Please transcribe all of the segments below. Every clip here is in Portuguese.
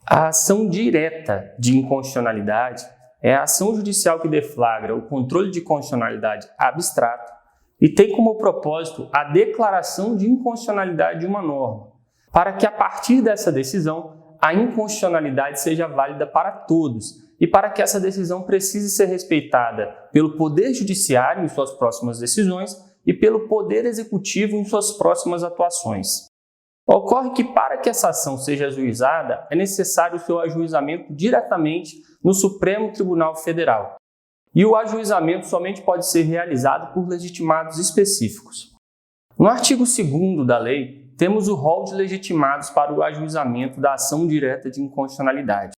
A ação direta de inconstitucionalidade é a ação judicial que deflagra o controle de constitucionalidade abstrato e tem como propósito a declaração de inconstitucionalidade de uma norma, para que a partir dessa decisão a inconstitucionalidade seja válida para todos e para que essa decisão precise ser respeitada pelo Poder Judiciário em suas próximas decisões e pelo Poder Executivo em suas próximas atuações. Ocorre que para que essa ação seja ajuizada, é necessário o seu ajuizamento diretamente no Supremo Tribunal Federal. E o ajuizamento somente pode ser realizado por legitimados específicos. No artigo 2º da lei, temos o rol de legitimados para o ajuizamento da ação direta de inconstitucionalidade.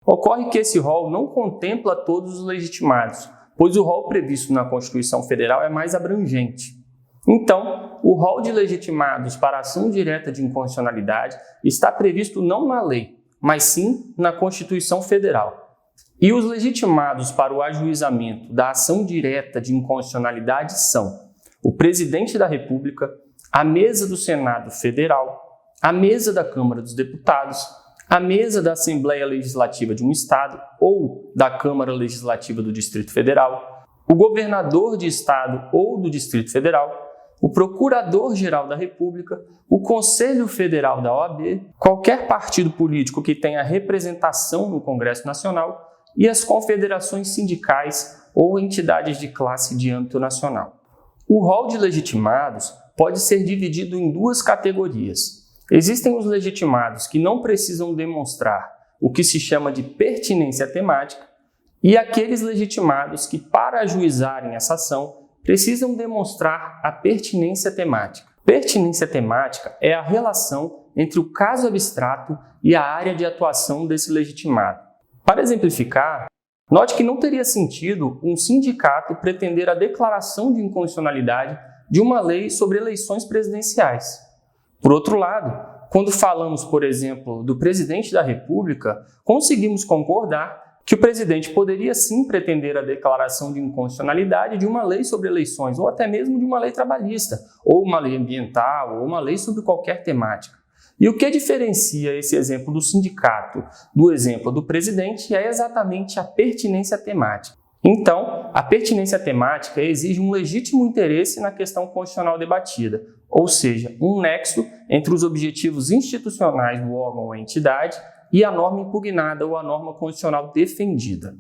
Ocorre que esse rol não contempla todos os legitimados, pois o rol previsto na Constituição Federal é mais abrangente. Então, o rol de legitimados para a ação direta de inconstitucionalidade está previsto não na lei, mas sim na Constituição Federal. E os legitimados para o ajuizamento da ação direta de inconstitucionalidade são o Presidente da República, a Mesa do Senado Federal, a Mesa da Câmara dos Deputados, a Mesa da Assembleia Legislativa de um Estado ou da Câmara Legislativa do Distrito Federal, o Governador de Estado ou do Distrito Federal, o Procurador-Geral da República, o Conselho Federal da OAB, qualquer partido político que tenha representação no Congresso Nacional e as confederações sindicais ou entidades de classe de âmbito nacional. O rol de legitimados pode ser dividido em duas categorias. Existem os legitimados que não precisam demonstrar o que se chama de pertinência temática e aqueles legitimados que, para ajuizarem essa ação, precisam demonstrar a pertinência temática. Pertinência temática é a relação entre o caso abstrato e a área de atuação desse legitimado. Para exemplificar, note que não teria sentido um sindicato pretender a declaração de inconstitucionalidade de uma lei sobre eleições presidenciais. Por outro lado, quando falamos, por exemplo, do presidente da República, conseguimos concordar que o presidente poderia sim pretender a declaração de inconstitucionalidade de uma lei sobre eleições, ou até mesmo de uma lei trabalhista, ou uma lei ambiental, ou uma lei sobre qualquer temática. E o que diferencia esse exemplo do sindicato do exemplo do presidente é exatamente a pertinência temática. Então, a pertinência temática exige um legítimo interesse na questão constitucional debatida, ou seja, um nexo entre os objetivos institucionais do órgão ou entidade e a norma impugnada ou a norma constitucional defendida.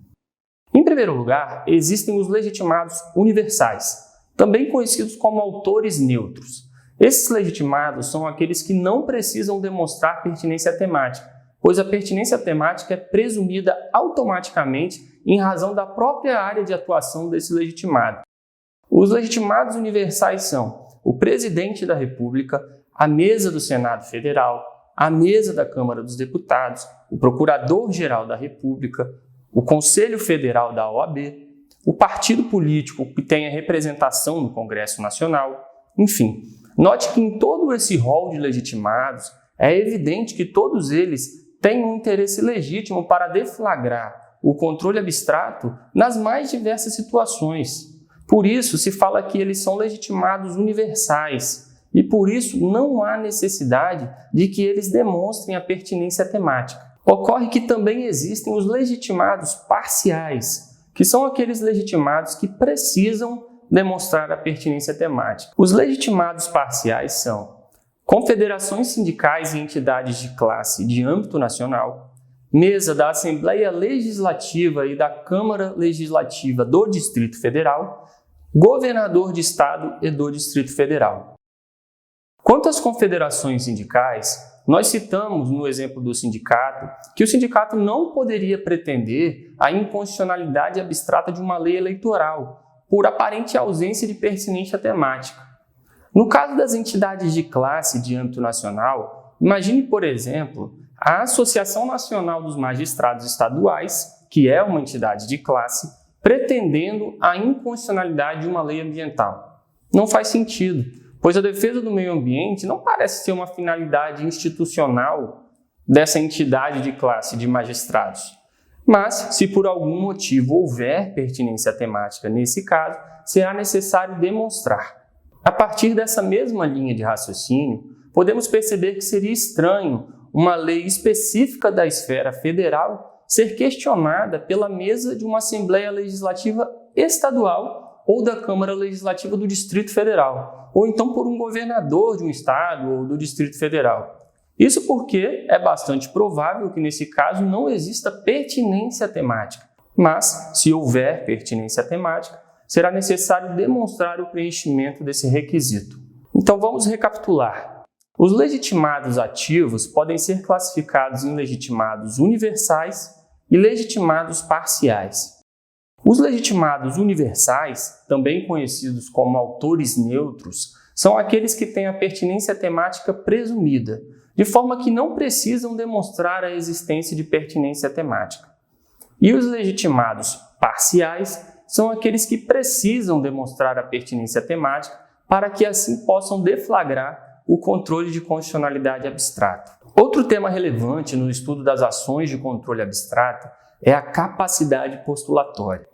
Em primeiro lugar, existem os legitimados universais, também conhecidos como autores neutros. Esses legitimados são aqueles que não precisam demonstrar pertinência temática, pois a pertinência temática é presumida automaticamente em razão da própria área de atuação desse legitimado. Os legitimados universais são o Presidente da República, a Mesa do Senado Federal, a Mesa da Câmara dos Deputados, o Procurador-Geral da República, o Conselho Federal da OAB, o partido político que tenha representação no Congresso Nacional, enfim. Note que em todo esse rol de legitimados, é evidente que todos eles têm um interesse legítimo para deflagrar o controle abstrato nas mais diversas situações. Por isso, se fala que eles são legitimados universais e, por isso, não há necessidade de que eles demonstrem a pertinência temática. Ocorre que também existem os legitimados parciais, que são aqueles legitimados que precisam demonstrar a pertinência temática. Os legitimados parciais são confederações sindicais e entidades de classe de âmbito nacional, mesa da Assembleia Legislativa e da Câmara Legislativa do Distrito Federal, governador de Estado e do Distrito Federal. Quanto às confederações sindicais, nós citamos no exemplo do sindicato que o sindicato não poderia pretender a inconstitucionalidade abstrata de uma lei eleitoral, por aparente ausência de pertinência temática. No caso das entidades de classe de âmbito nacional, imagine, por exemplo, a Associação Nacional dos Magistrados Estaduais, que é uma entidade de classe, pretendendo a inconstitucionalidade de uma lei ambiental. Não faz sentido, pois a defesa do meio ambiente não parece ser uma finalidade institucional dessa entidade de classe de magistrados. Mas, se por algum motivo houver pertinência temática nesse caso, será necessário demonstrar. A partir dessa mesma linha de raciocínio, podemos perceber que seria estranho uma lei específica da esfera federal ser questionada pela mesa de uma Assembleia Legislativa Estadual ou da Câmara Legislativa do Distrito Federal, ou então por um governador de um estado ou do Distrito Federal. Isso porque é bastante provável que, nesse caso, não exista pertinência temática. Mas, se houver pertinência temática, será necessário demonstrar o preenchimento desse requisito. Então, vamos recapitular. Os legitimados ativos podem ser classificados em legitimados universais e legitimados parciais. Os legitimados universais, também conhecidos como autores neutros, são aqueles que têm a pertinência temática presumida, de forma que não precisam demonstrar a existência de pertinência temática. E os legitimados parciais são aqueles que precisam demonstrar a pertinência temática para que assim possam deflagrar o controle de constitucionalidade abstrato. Outro tema relevante no estudo das ações de controle abstrato é a capacidade postulatória.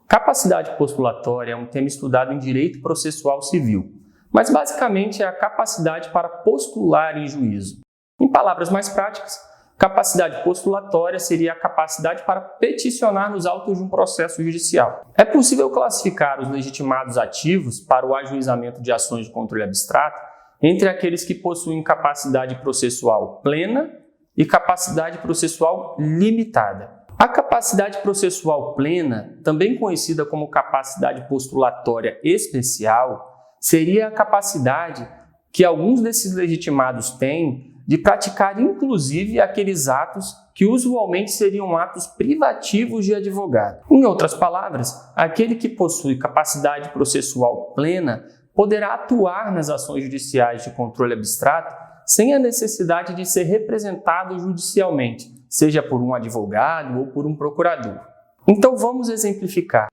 Capacidade postulatória é um tema estudado em direito processual civil, mas basicamente é a capacidade para postular em juízo. Em palavras mais práticas, capacidade postulatória seria a capacidade para peticionar nos autos de um processo judicial. É possível classificar os legitimados ativos para o ajuizamento de ações de controle abstrato entre aqueles que possuem capacidade processual plena e capacidade processual limitada. A capacidade processual plena, também conhecida como capacidade postulatória especial, seria a capacidade que alguns desses legitimados têm de praticar inclusive aqueles atos que usualmente seriam atos privativos de advogado. Em outras palavras, aquele que possui capacidade processual plena poderá atuar nas ações judiciais de controle abstrato sem a necessidade de ser representado judicialmente, seja por um advogado ou por um procurador. Então vamos exemplificar.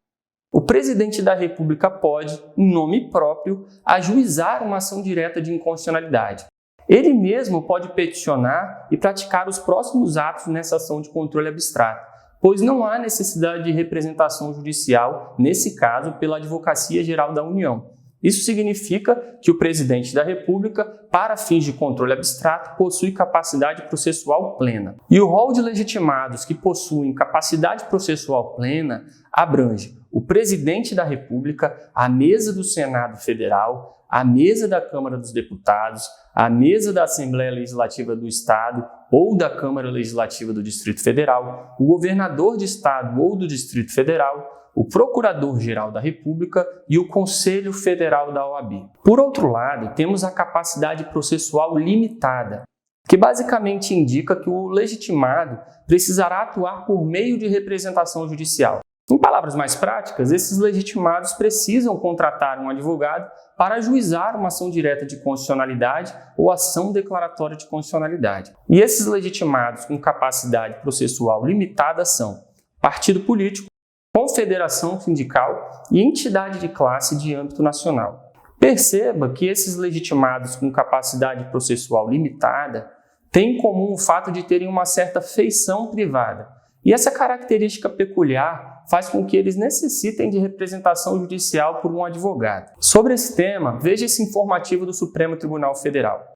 O presidente da República pode, em nome próprio, ajuizar uma ação direta de inconstitucionalidade. Ele mesmo pode peticionar e praticar os próximos atos nessa ação de controle abstrato, pois não há necessidade de representação judicial, nesse caso, pela Advocacia Geral da União. Isso significa que o presidente da República, para fins de controle abstrato, possui capacidade processual plena. E o rol de legitimados que possuem capacidade processual plena abrange o presidente da República, a mesa do Senado Federal, a mesa da Câmara dos Deputados, a mesa da Assembleia Legislativa do Estado ou da Câmara Legislativa do Distrito Federal, o governador de Estado ou do Distrito Federal, o Procurador-Geral da República e o Conselho Federal da OAB. Por outro lado, temos a capacidade processual limitada, que basicamente indica que o legitimado precisará atuar por meio de representação judicial. Em palavras mais práticas, esses legitimados precisam contratar um advogado para ajuizar uma ação direta de constitucionalidade ou ação declaratória de constitucionalidade. E esses legitimados com capacidade processual limitada são partido político, confederação sindical e entidade de classe de âmbito nacional. Perceba que esses legitimados com capacidade processual limitada têm em comum o fato de terem uma certa feição privada, e essa característica peculiar faz com que eles necessitem de representação judicial por um advogado. Sobre esse tema, veja esse informativo do Supremo Tribunal Federal.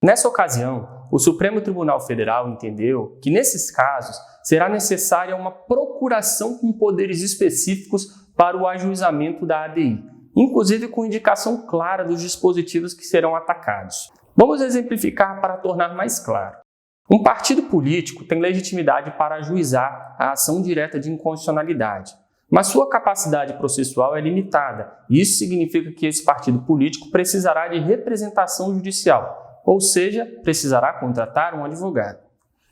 Nessa ocasião, o Supremo Tribunal Federal entendeu que, nesses casos, será necessária uma procuração com poderes específicos para o ajuizamento da ADI, inclusive com indicação clara dos dispositivos que serão atacados. Vamos exemplificar para tornar mais claro. Um partido político tem legitimidade para ajuizar a ação direta de inconstitucionalidade, mas sua capacidade processual é limitada. Isso significa que esse partido político precisará de representação judicial, ou seja, precisará contratar um advogado.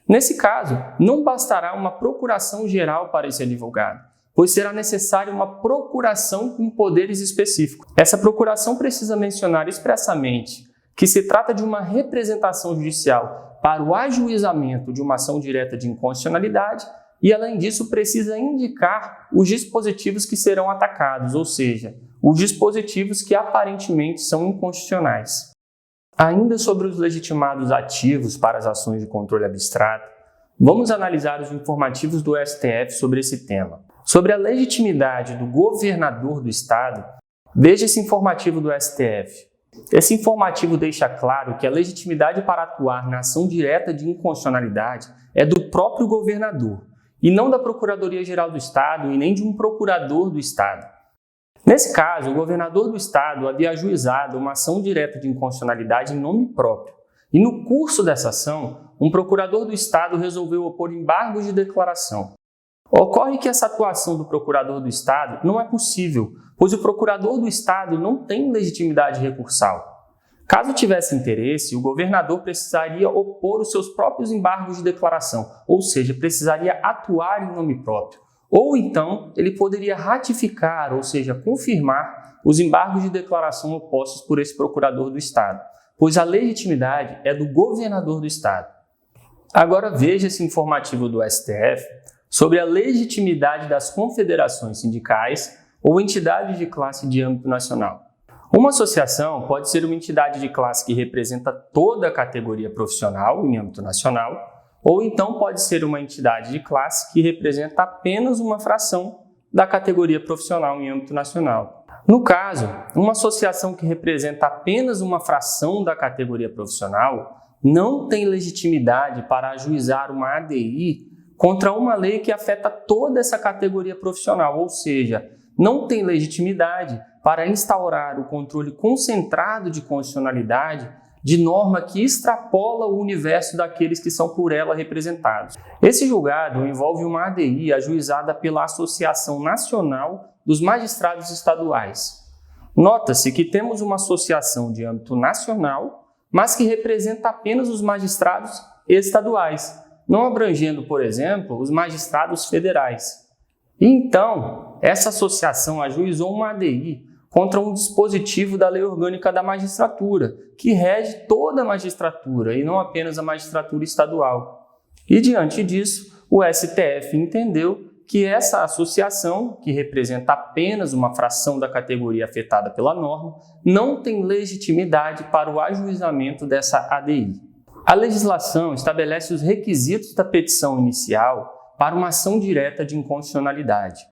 Nesse caso, não bastará uma procuração geral para esse advogado, pois será necessária uma procuração com poderes específicos. Essa procuração precisa mencionar expressamente que se trata de uma representação judicial para o ajuizamento de uma ação direta de inconstitucionalidade e, além disso, precisa indicar os dispositivos que serão atacados, ou seja, os dispositivos que aparentemente são inconstitucionais. Ainda sobre os legitimados ativos para as ações de controle abstrato, vamos analisar os informativos do STF sobre esse tema. Sobre a legitimidade do governador do Estado, veja esse informativo do STF. Esse informativo deixa claro que a legitimidade para atuar na ação direta de inconstitucionalidade é do próprio governador, e não da Procuradoria-Geral do Estado e nem de um procurador do Estado. Nesse caso, o governador do Estado havia ajuizado uma ação direta de inconstitucionalidade em nome próprio, e no curso dessa ação, um procurador do Estado resolveu opor embargos de declaração. Ocorre que essa atuação do procurador do Estado não é possível, pois o procurador do Estado não tem legitimidade recursal. Caso tivesse interesse, o governador precisaria opor os seus próprios embargos de declaração, ou seja, precisaria atuar em nome próprio. Ou então, ele poderia ratificar, ou seja, confirmar os embargos de declaração opostos por esse procurador do Estado, pois a legitimidade é do governador do Estado. Agora veja esse informativo do STF sobre a legitimidade das confederações sindicais ou entidades de classe de âmbito nacional. Uma associação pode ser uma entidade de classe que representa toda a categoria profissional em âmbito nacional, ou então pode ser uma entidade de classe que representa apenas uma fração da categoria profissional em âmbito nacional. No caso, uma associação que representa apenas uma fração da categoria profissional não tem legitimidade para ajuizar uma ADI contra uma lei que afeta toda essa categoria profissional, ou seja, não tem legitimidade para instaurar o controle concentrado de constitucionalidade de norma que extrapola o universo daqueles que são por ela representados. Esse julgado envolve uma ADI ajuizada pela Associação Nacional dos Magistrados Estaduais. Nota-se que temos uma associação de âmbito nacional, mas que representa apenas os magistrados estaduais, não abrangendo, por exemplo, os magistrados federais. Então, essa associação ajuizou uma ADI contra um dispositivo da Lei Orgânica da Magistratura, que rege toda a magistratura e não apenas a magistratura estadual. E, diante disso, o STF entendeu que essa associação, que representa apenas uma fração da categoria afetada pela norma, não tem legitimidade para o ajuizamento dessa ADI. A legislação estabelece os requisitos da petição inicial para uma ação direta de inconstitucionalidade.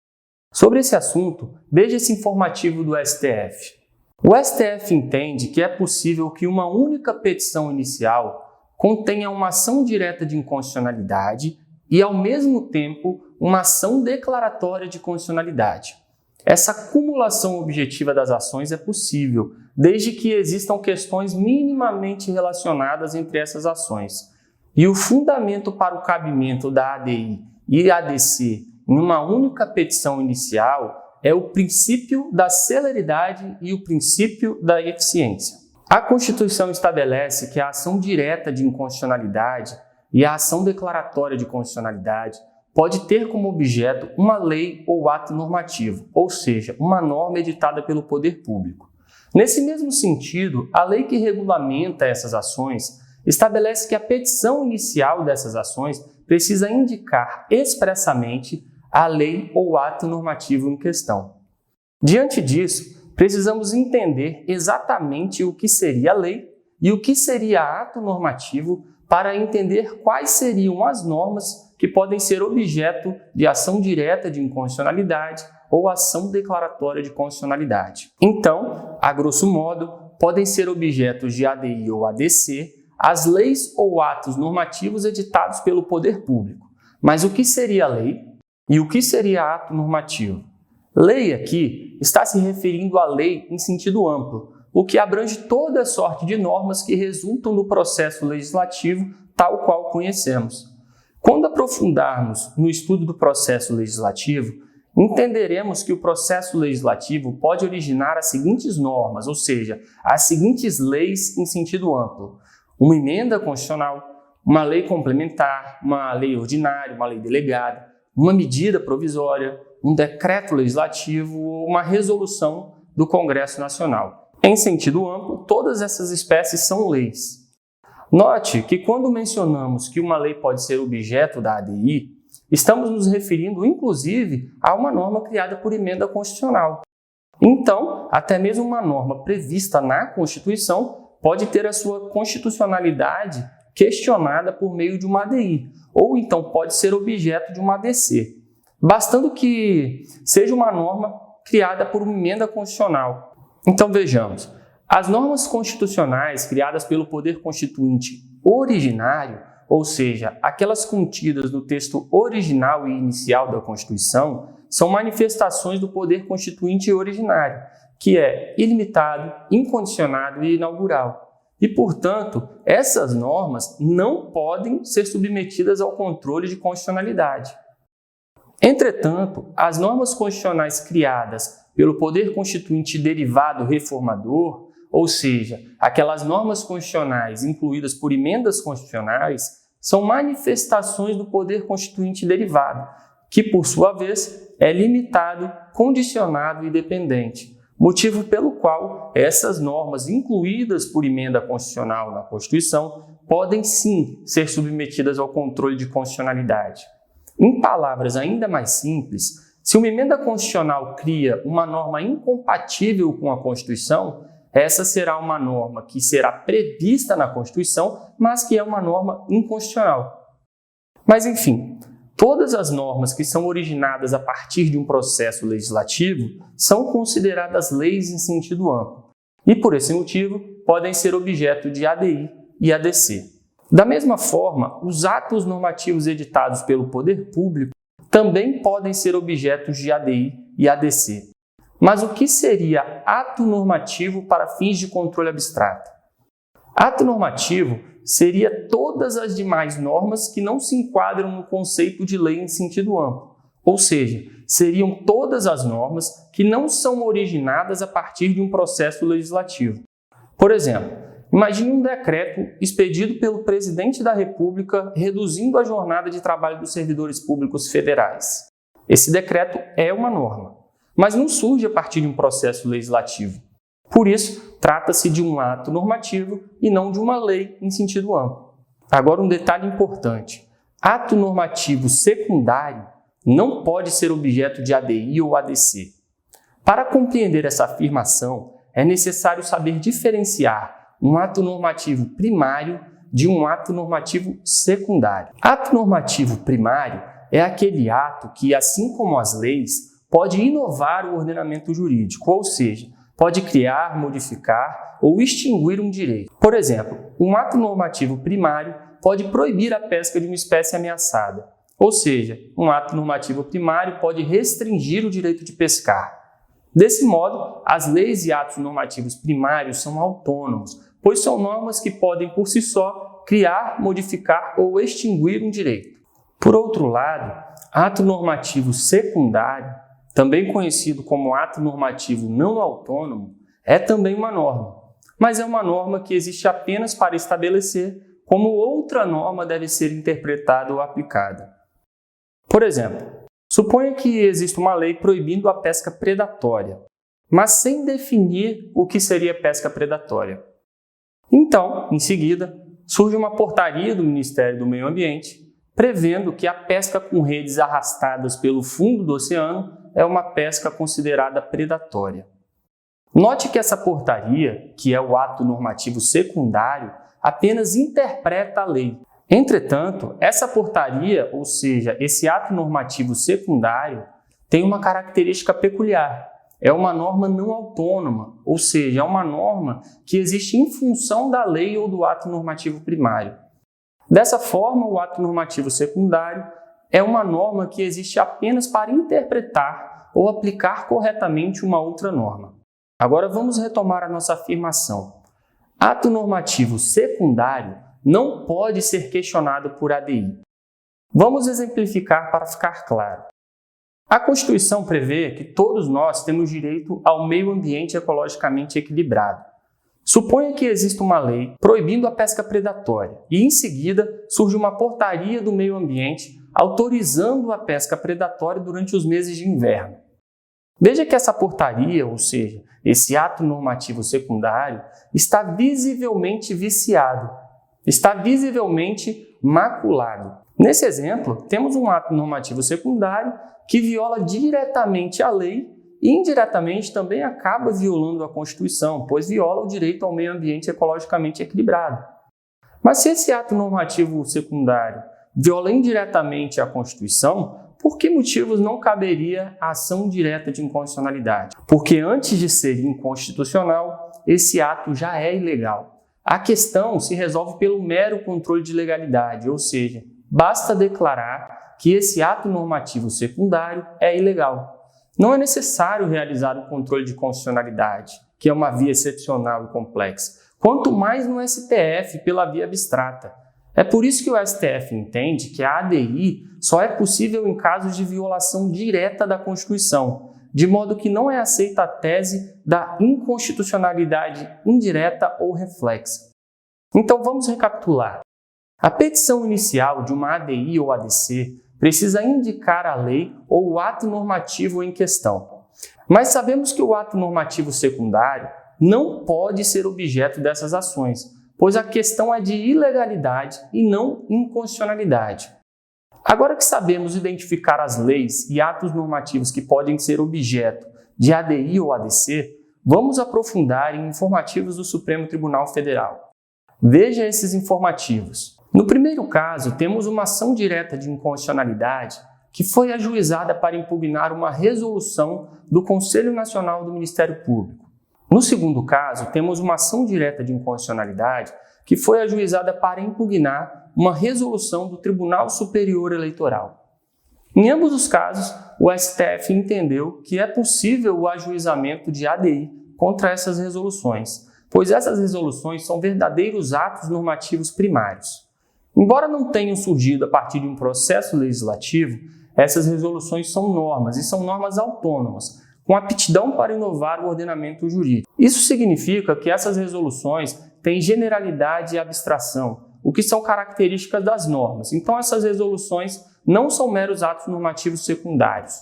Sobre esse assunto, veja esse informativo do STF. O STF entende que é possível que uma única petição inicial contenha uma ação direta de inconstitucionalidade e, ao mesmo tempo, uma ação declaratória de constitucionalidade. Essa acumulação objetiva das ações é possível, desde que existam questões minimamente relacionadas entre essas ações. E o fundamento para o cabimento da ADI e ADC em uma única petição inicial é o princípio da celeridade e o princípio da eficiência. A Constituição estabelece que a ação direta de inconstitucionalidade e a ação declaratória de constitucionalidade pode ter como objeto uma lei ou ato normativo, ou seja, uma norma editada pelo poder público. Nesse mesmo sentido, a lei que regulamenta essas ações estabelece que a petição inicial dessas ações precisa indicar expressamente a lei ou ato normativo em questão. Diante disso, precisamos entender exatamente o que seria a lei e o que seria ato normativo para entender quais seriam as normas que podem ser objeto de ação direta de inconstitucionalidade ou ação declaratória de constitucionalidade. Então, a grosso modo, podem ser objetos de ADI ou ADC as leis ou atos normativos editados pelo poder público. Mas o que seria lei e o que seria ato normativo? Lei aqui está se referindo à lei em sentido amplo, o que abrange toda sorte de normas que resultam do processo legislativo tal qual conhecemos. Quando aprofundarmos no estudo do processo legislativo, entenderemos que o processo legislativo pode originar as seguintes normas, ou seja, as seguintes leis em sentido amplo: uma emenda constitucional, uma lei complementar, uma lei ordinária, uma lei delegada, uma medida provisória, um decreto legislativo ou uma resolução do Congresso Nacional. Em sentido amplo, todas essas espécies são leis. Note que quando mencionamos que uma lei pode ser objeto da ADI, estamos nos referindo inclusive a uma norma criada por emenda constitucional. Então, até mesmo uma norma prevista na Constituição pode ter a sua constitucionalidade questionada por meio de uma ADI, ou então pode ser objeto de uma ADC, bastando que seja uma norma criada por uma emenda constitucional. Então vejamos, As normas constitucionais criadas pelo poder constituinte originário, ou seja, aquelas contidas no texto original e inicial da Constituição, são manifestações do poder constituinte originário, que é ilimitado, incondicionado e inaugural. E, portanto, essas normas não podem ser submetidas ao controle de constitucionalidade. Entretanto, as normas constitucionais criadas pelo poder constituinte derivado reformador, ou seja, aquelas normas constitucionais incluídas por emendas constitucionais, são manifestações do poder constituinte derivado, que, por sua vez, é limitado, condicionado e dependente, motivo pelo qual essas normas incluídas por emenda constitucional na Constituição podem sim ser submetidas ao controle de constitucionalidade. Em palavras ainda mais simples, se uma emenda constitucional cria uma norma incompatível com a Constituição, essa será uma norma que será prevista na Constituição, mas que é uma norma inconstitucional. Mas, enfim, todas as normas que são originadas a partir de um processo legislativo são consideradas leis em sentido amplo e, por esse motivo, podem ser objeto de ADI e ADC. Da mesma forma, os atos normativos editados pelo poder público também podem ser objetos de ADI e ADC. Mas o que seria ato normativo para fins de controle abstrato? Ato normativo seria todas as demais normas que não se enquadram no conceito de lei em sentido amplo, ou seja, seriam todas as normas que não são originadas a partir de um processo legislativo. Por exemplo, imagine um decreto expedido pelo presidente da República reduzindo a jornada de trabalho dos servidores públicos federais. Esse decreto é uma norma, mas não surge a partir de um processo legislativo. Por isso, trata-se de um ato normativo e não de uma lei em sentido amplo. Agora, um detalhe importante: ato normativo secundário não pode ser objeto de ADI ou ADC. Para compreender essa afirmação, é necessário saber diferenciar um ato normativo primário de um ato normativo secundário. Ato normativo primário é aquele ato que, assim como as leis, pode inovar o ordenamento jurídico, ou seja, pode criar, modificar ou extinguir um direito. Por exemplo, um ato normativo primário pode proibir a pesca de uma espécie ameaçada, ou seja, um ato normativo primário pode restringir o direito de pescar. Desse modo, as leis e atos normativos primários são autônomos, pois são normas que podem por si só criar, modificar ou extinguir um direito. Por outro lado, ato normativo secundário, também conhecido como ato normativo não autônomo, é também uma norma, mas é uma norma que existe apenas para estabelecer como outra norma deve ser interpretada ou aplicada. Por exemplo, suponha que existe uma lei proibindo a pesca predatória, mas sem definir o que seria pesca predatória. Então, em seguida, surge uma portaria do Ministério do Meio Ambiente prevendo que a pesca com redes arrastadas pelo fundo do oceano é uma pesca considerada predatória. Note que essa portaria, que é o ato normativo secundário, apenas interpreta a lei. Entretanto, essa portaria, ou seja, esse ato normativo secundário, tem uma característica peculiar. É uma norma não autônoma, ou seja, é uma norma que existe em função da lei ou do ato normativo primário. Dessa forma, o ato normativo secundário é uma norma que existe apenas para interpretar ou aplicar corretamente uma outra norma. Agora vamos retomar a nossa afirmação. Ato normativo secundário não pode ser questionado por ADI. Vamos exemplificar para ficar claro. A Constituição prevê que todos nós temos direito ao meio ambiente ecologicamente equilibrado. Suponha que exista uma lei proibindo a pesca predatória e, em seguida, surge uma portaria do meio ambiente autorizando a pesca predatória durante os meses de inverno. Veja que essa portaria, ou seja, esse ato normativo secundário, está visivelmente viciado, está visivelmente maculado. Nesse exemplo, temos um ato normativo secundário que viola diretamente a lei e indiretamente também acaba violando a Constituição, pois viola o direito ao meio ambiente ecologicamente equilibrado. Mas se esse ato normativo secundário viola indiretamente a Constituição, por que motivos não caberia a ação direta de inconstitucionalidade? Porque antes de ser inconstitucional, esse ato já é ilegal. A questão se resolve pelo mero controle de legalidade, ou seja, basta declarar que esse ato normativo secundário é ilegal. Não é necessário realizar o controle de constitucionalidade, que é uma via excepcional e complexa, quanto mais no STF pela via abstrata. É por isso que o STF entende que a ADI só é possível em casos de violação direta da Constituição, de modo que não é aceita a tese da inconstitucionalidade indireta ou reflexa. Então vamos recapitular. A petição inicial de uma ADI ou ADC precisa indicar a lei ou o ato normativo em questão. Mas sabemos que o ato normativo secundário não pode ser objeto dessas ações, pois a questão é de ilegalidade e não inconstitucionalidade. Agora que sabemos identificar as leis e atos normativos que podem ser objeto de ADI ou ADC, vamos aprofundar em informativos do Supremo Tribunal Federal. Veja esses informativos. No primeiro caso, temos uma ação direta de inconstitucionalidade que foi ajuizada para impugnar uma resolução do Conselho Nacional do Ministério Público. No segundo caso, temos uma ação direta de inconstitucionalidade que foi ajuizada para impugnar uma resolução do Tribunal Superior Eleitoral. Em ambos os casos, o STF entendeu que é possível o ajuizamento de ADI contra essas resoluções, pois essas resoluções são verdadeiros atos normativos primários. Embora não tenham surgido a partir de um processo legislativo, essas resoluções são normas e são normas autônomas, com aptidão para inovar o ordenamento jurídico. Isso significa que essas resoluções têm generalidade e abstração, o que são características das normas. Então, essas resoluções não são meros atos normativos secundários.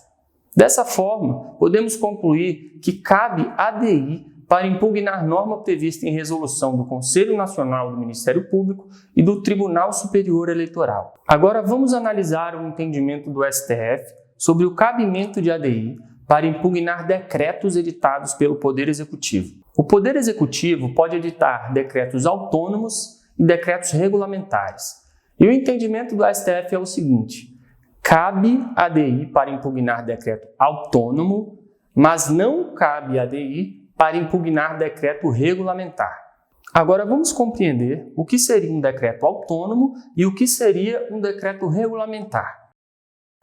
Dessa forma, podemos concluir que cabe ADI para impugnar norma prevista em resolução do Conselho Nacional do Ministério Público e do Tribunal Superior Eleitoral. Agora vamos analisar o entendimento do STF sobre o cabimento de ADI para impugnar decretos editados pelo Poder Executivo. O Poder Executivo pode editar decretos autônomos e decretos regulamentares. E o entendimento do STF é o seguinte: cabe ADI para impugnar decreto autônomo, mas não cabe ADI para impugnar decreto regulamentar. Agora vamos compreender o que seria um decreto autônomo e o que seria um decreto regulamentar.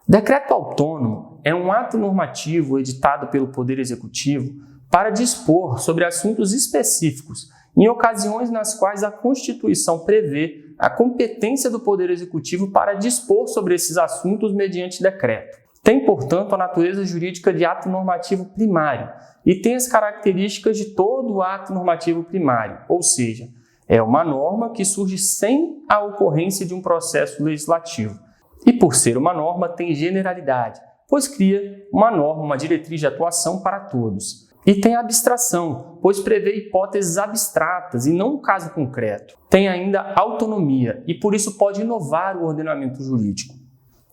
Decreto autônomo é um ato normativo editado pelo Poder Executivo para dispor sobre assuntos específicos, em ocasiões nas quais a Constituição prevê a competência do Poder Executivo para dispor sobre esses assuntos mediante decreto. Tem, portanto, a natureza jurídica de ato normativo primário e tem as características de todo ato normativo primário, ou seja, é uma norma que surge sem a ocorrência de um processo legislativo. E por ser uma norma, tem generalidade, pois cria uma norma, uma diretriz de atuação para todos. E tem abstração, pois prevê hipóteses abstratas e não um caso concreto. Tem ainda autonomia e por isso pode inovar o ordenamento jurídico.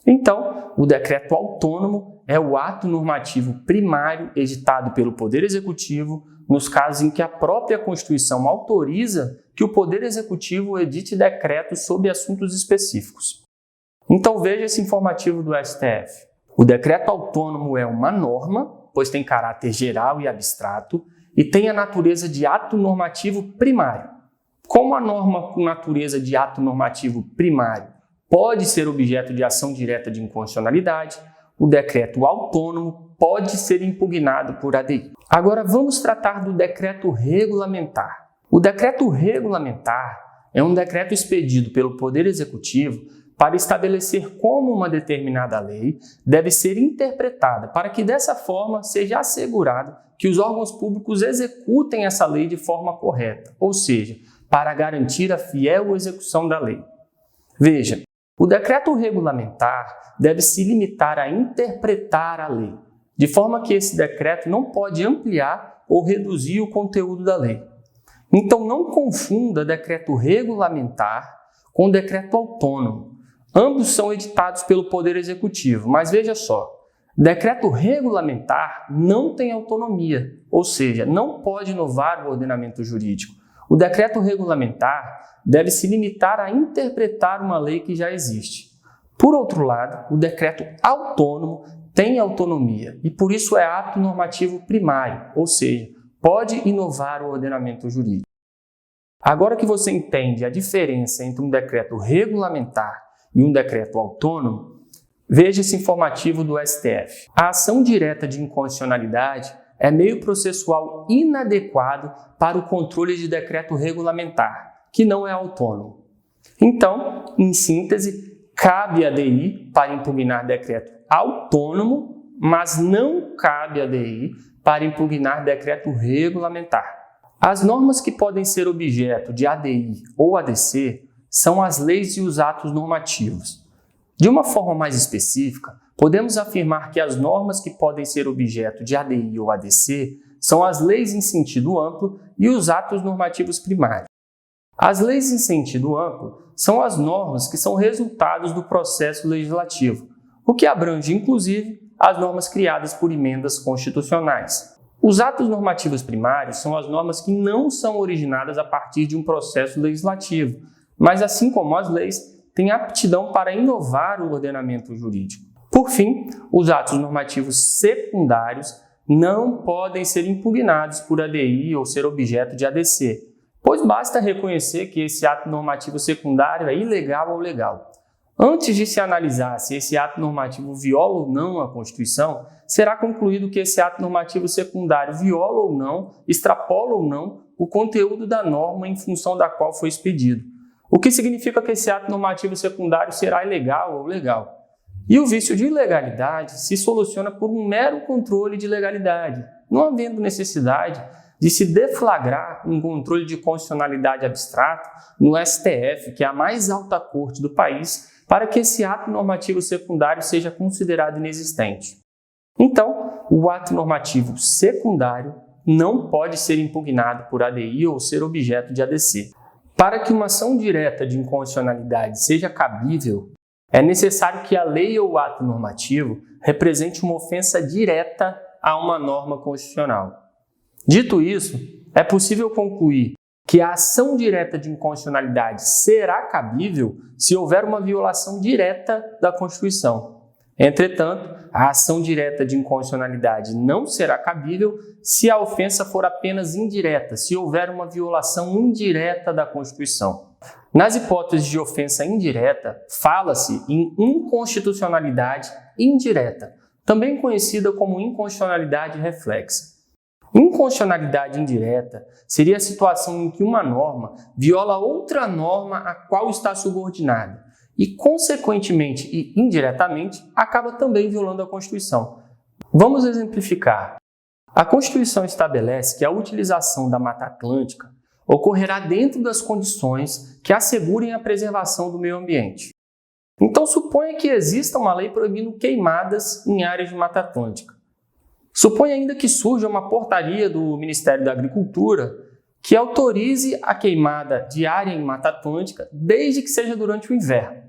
Então, o decreto autônomo é o ato normativo primário editado pelo Poder Executivo nos casos em que a própria Constituição autoriza que o Poder Executivo edite decretos sobre assuntos específicos. Então veja esse informativo do STF. O decreto autônomo é uma norma, pois tem caráter geral e abstrato, e tem a natureza de ato normativo primário. Como a norma com natureza de ato normativo primário pode ser objeto de ação direta de inconstitucionalidade, o decreto autônomo pode ser impugnado por ADI. Agora vamos tratar do decreto regulamentar. O decreto regulamentar é um decreto expedido pelo Poder Executivo para estabelecer como uma determinada lei deve ser interpretada, para que dessa forma seja assegurado que os órgãos públicos executem essa lei de forma correta, ou seja, para garantir a fiel execução da lei. Veja, o decreto regulamentar deve se limitar a interpretar a lei, de forma que esse decreto não pode ampliar ou reduzir o conteúdo da lei. Então não confunda decreto regulamentar com decreto autônomo. Ambos são editados pelo Poder Executivo, mas veja só, decreto regulamentar não tem autonomia, ou seja, não pode inovar o ordenamento jurídico. O decreto regulamentar deve se limitar a interpretar uma lei que já existe. Por outro lado, o decreto autônomo tem autonomia e por isso é ato normativo primário, ou seja, pode inovar o ordenamento jurídico. Agora que você entende a diferença entre um decreto regulamentar e um decreto autônomo, veja esse informativo do STF. A ação direta de inconstitucionalidade é meio processual inadequado para o controle de decreto regulamentar, que não é autônomo. Então, em síntese, cabe à ADI para impugnar decreto autônomo, mas não cabe à ADI para impugnar decreto regulamentar. As normas que podem ser objeto de ADI ou ADC são as leis e os atos normativos. De uma forma mais específica, podemos afirmar que as normas que podem ser objeto de ADI ou ADC são as leis em sentido amplo e os atos normativos primários. As leis em sentido amplo são as normas que são resultados do processo legislativo, o que abrange, inclusive, as normas criadas por emendas constitucionais. Os atos normativos primários são as normas que não são originadas a partir de um processo legislativo, mas, assim como as leis, têm aptidão para inovar o ordenamento jurídico. Por fim, os atos normativos secundários não podem ser impugnados por ADI ou ser objeto de ADC, pois basta reconhecer que esse ato normativo secundário é ilegal ou legal. Antes de se analisar se esse ato normativo viola ou não a Constituição, será concluído que esse ato normativo secundário viola ou não, extrapola ou não, o conteúdo da norma em função da qual foi expedido, o que significa que esse ato normativo secundário será ilegal ou legal. E o vício de ilegalidade se soluciona por um mero controle de legalidade, não havendo necessidade de se deflagrar um controle de constitucionalidade abstrato no STF, que é a mais alta corte do país, para que esse ato normativo secundário seja considerado inexistente. Então, o ato normativo secundário não pode ser impugnado por ADI ou ser objeto de ADC. Para que uma ação direta de inconstitucionalidade seja cabível, é necessário que a lei ou o ato normativo represente uma ofensa direta a uma norma constitucional. Dito isso, é possível concluir que a ação direta de inconstitucionalidade será cabível se houver uma violação direta da Constituição. Entretanto, a ação direta de inconstitucionalidade não será cabível se a ofensa for apenas indireta, se houver uma violação indireta da Constituição. Nas hipóteses de ofensa indireta, fala-se em inconstitucionalidade indireta, também conhecida como inconstitucionalidade reflexa. Inconstitucionalidade indireta seria a situação em que uma norma viola outra norma a qual está subordinada e, consequentemente e indiretamente, acaba também violando a Constituição. Vamos exemplificar. A Constituição estabelece que a utilização da Mata Atlântica ocorrerá dentro das condições que assegurem a preservação do meio ambiente. Então, suponha que exista uma lei proibindo queimadas em áreas de Mata Atlântica. Suponha ainda que surja uma portaria do Ministério da Agricultura que autorize a queimada de área em Mata Atlântica desde que seja durante o inverno.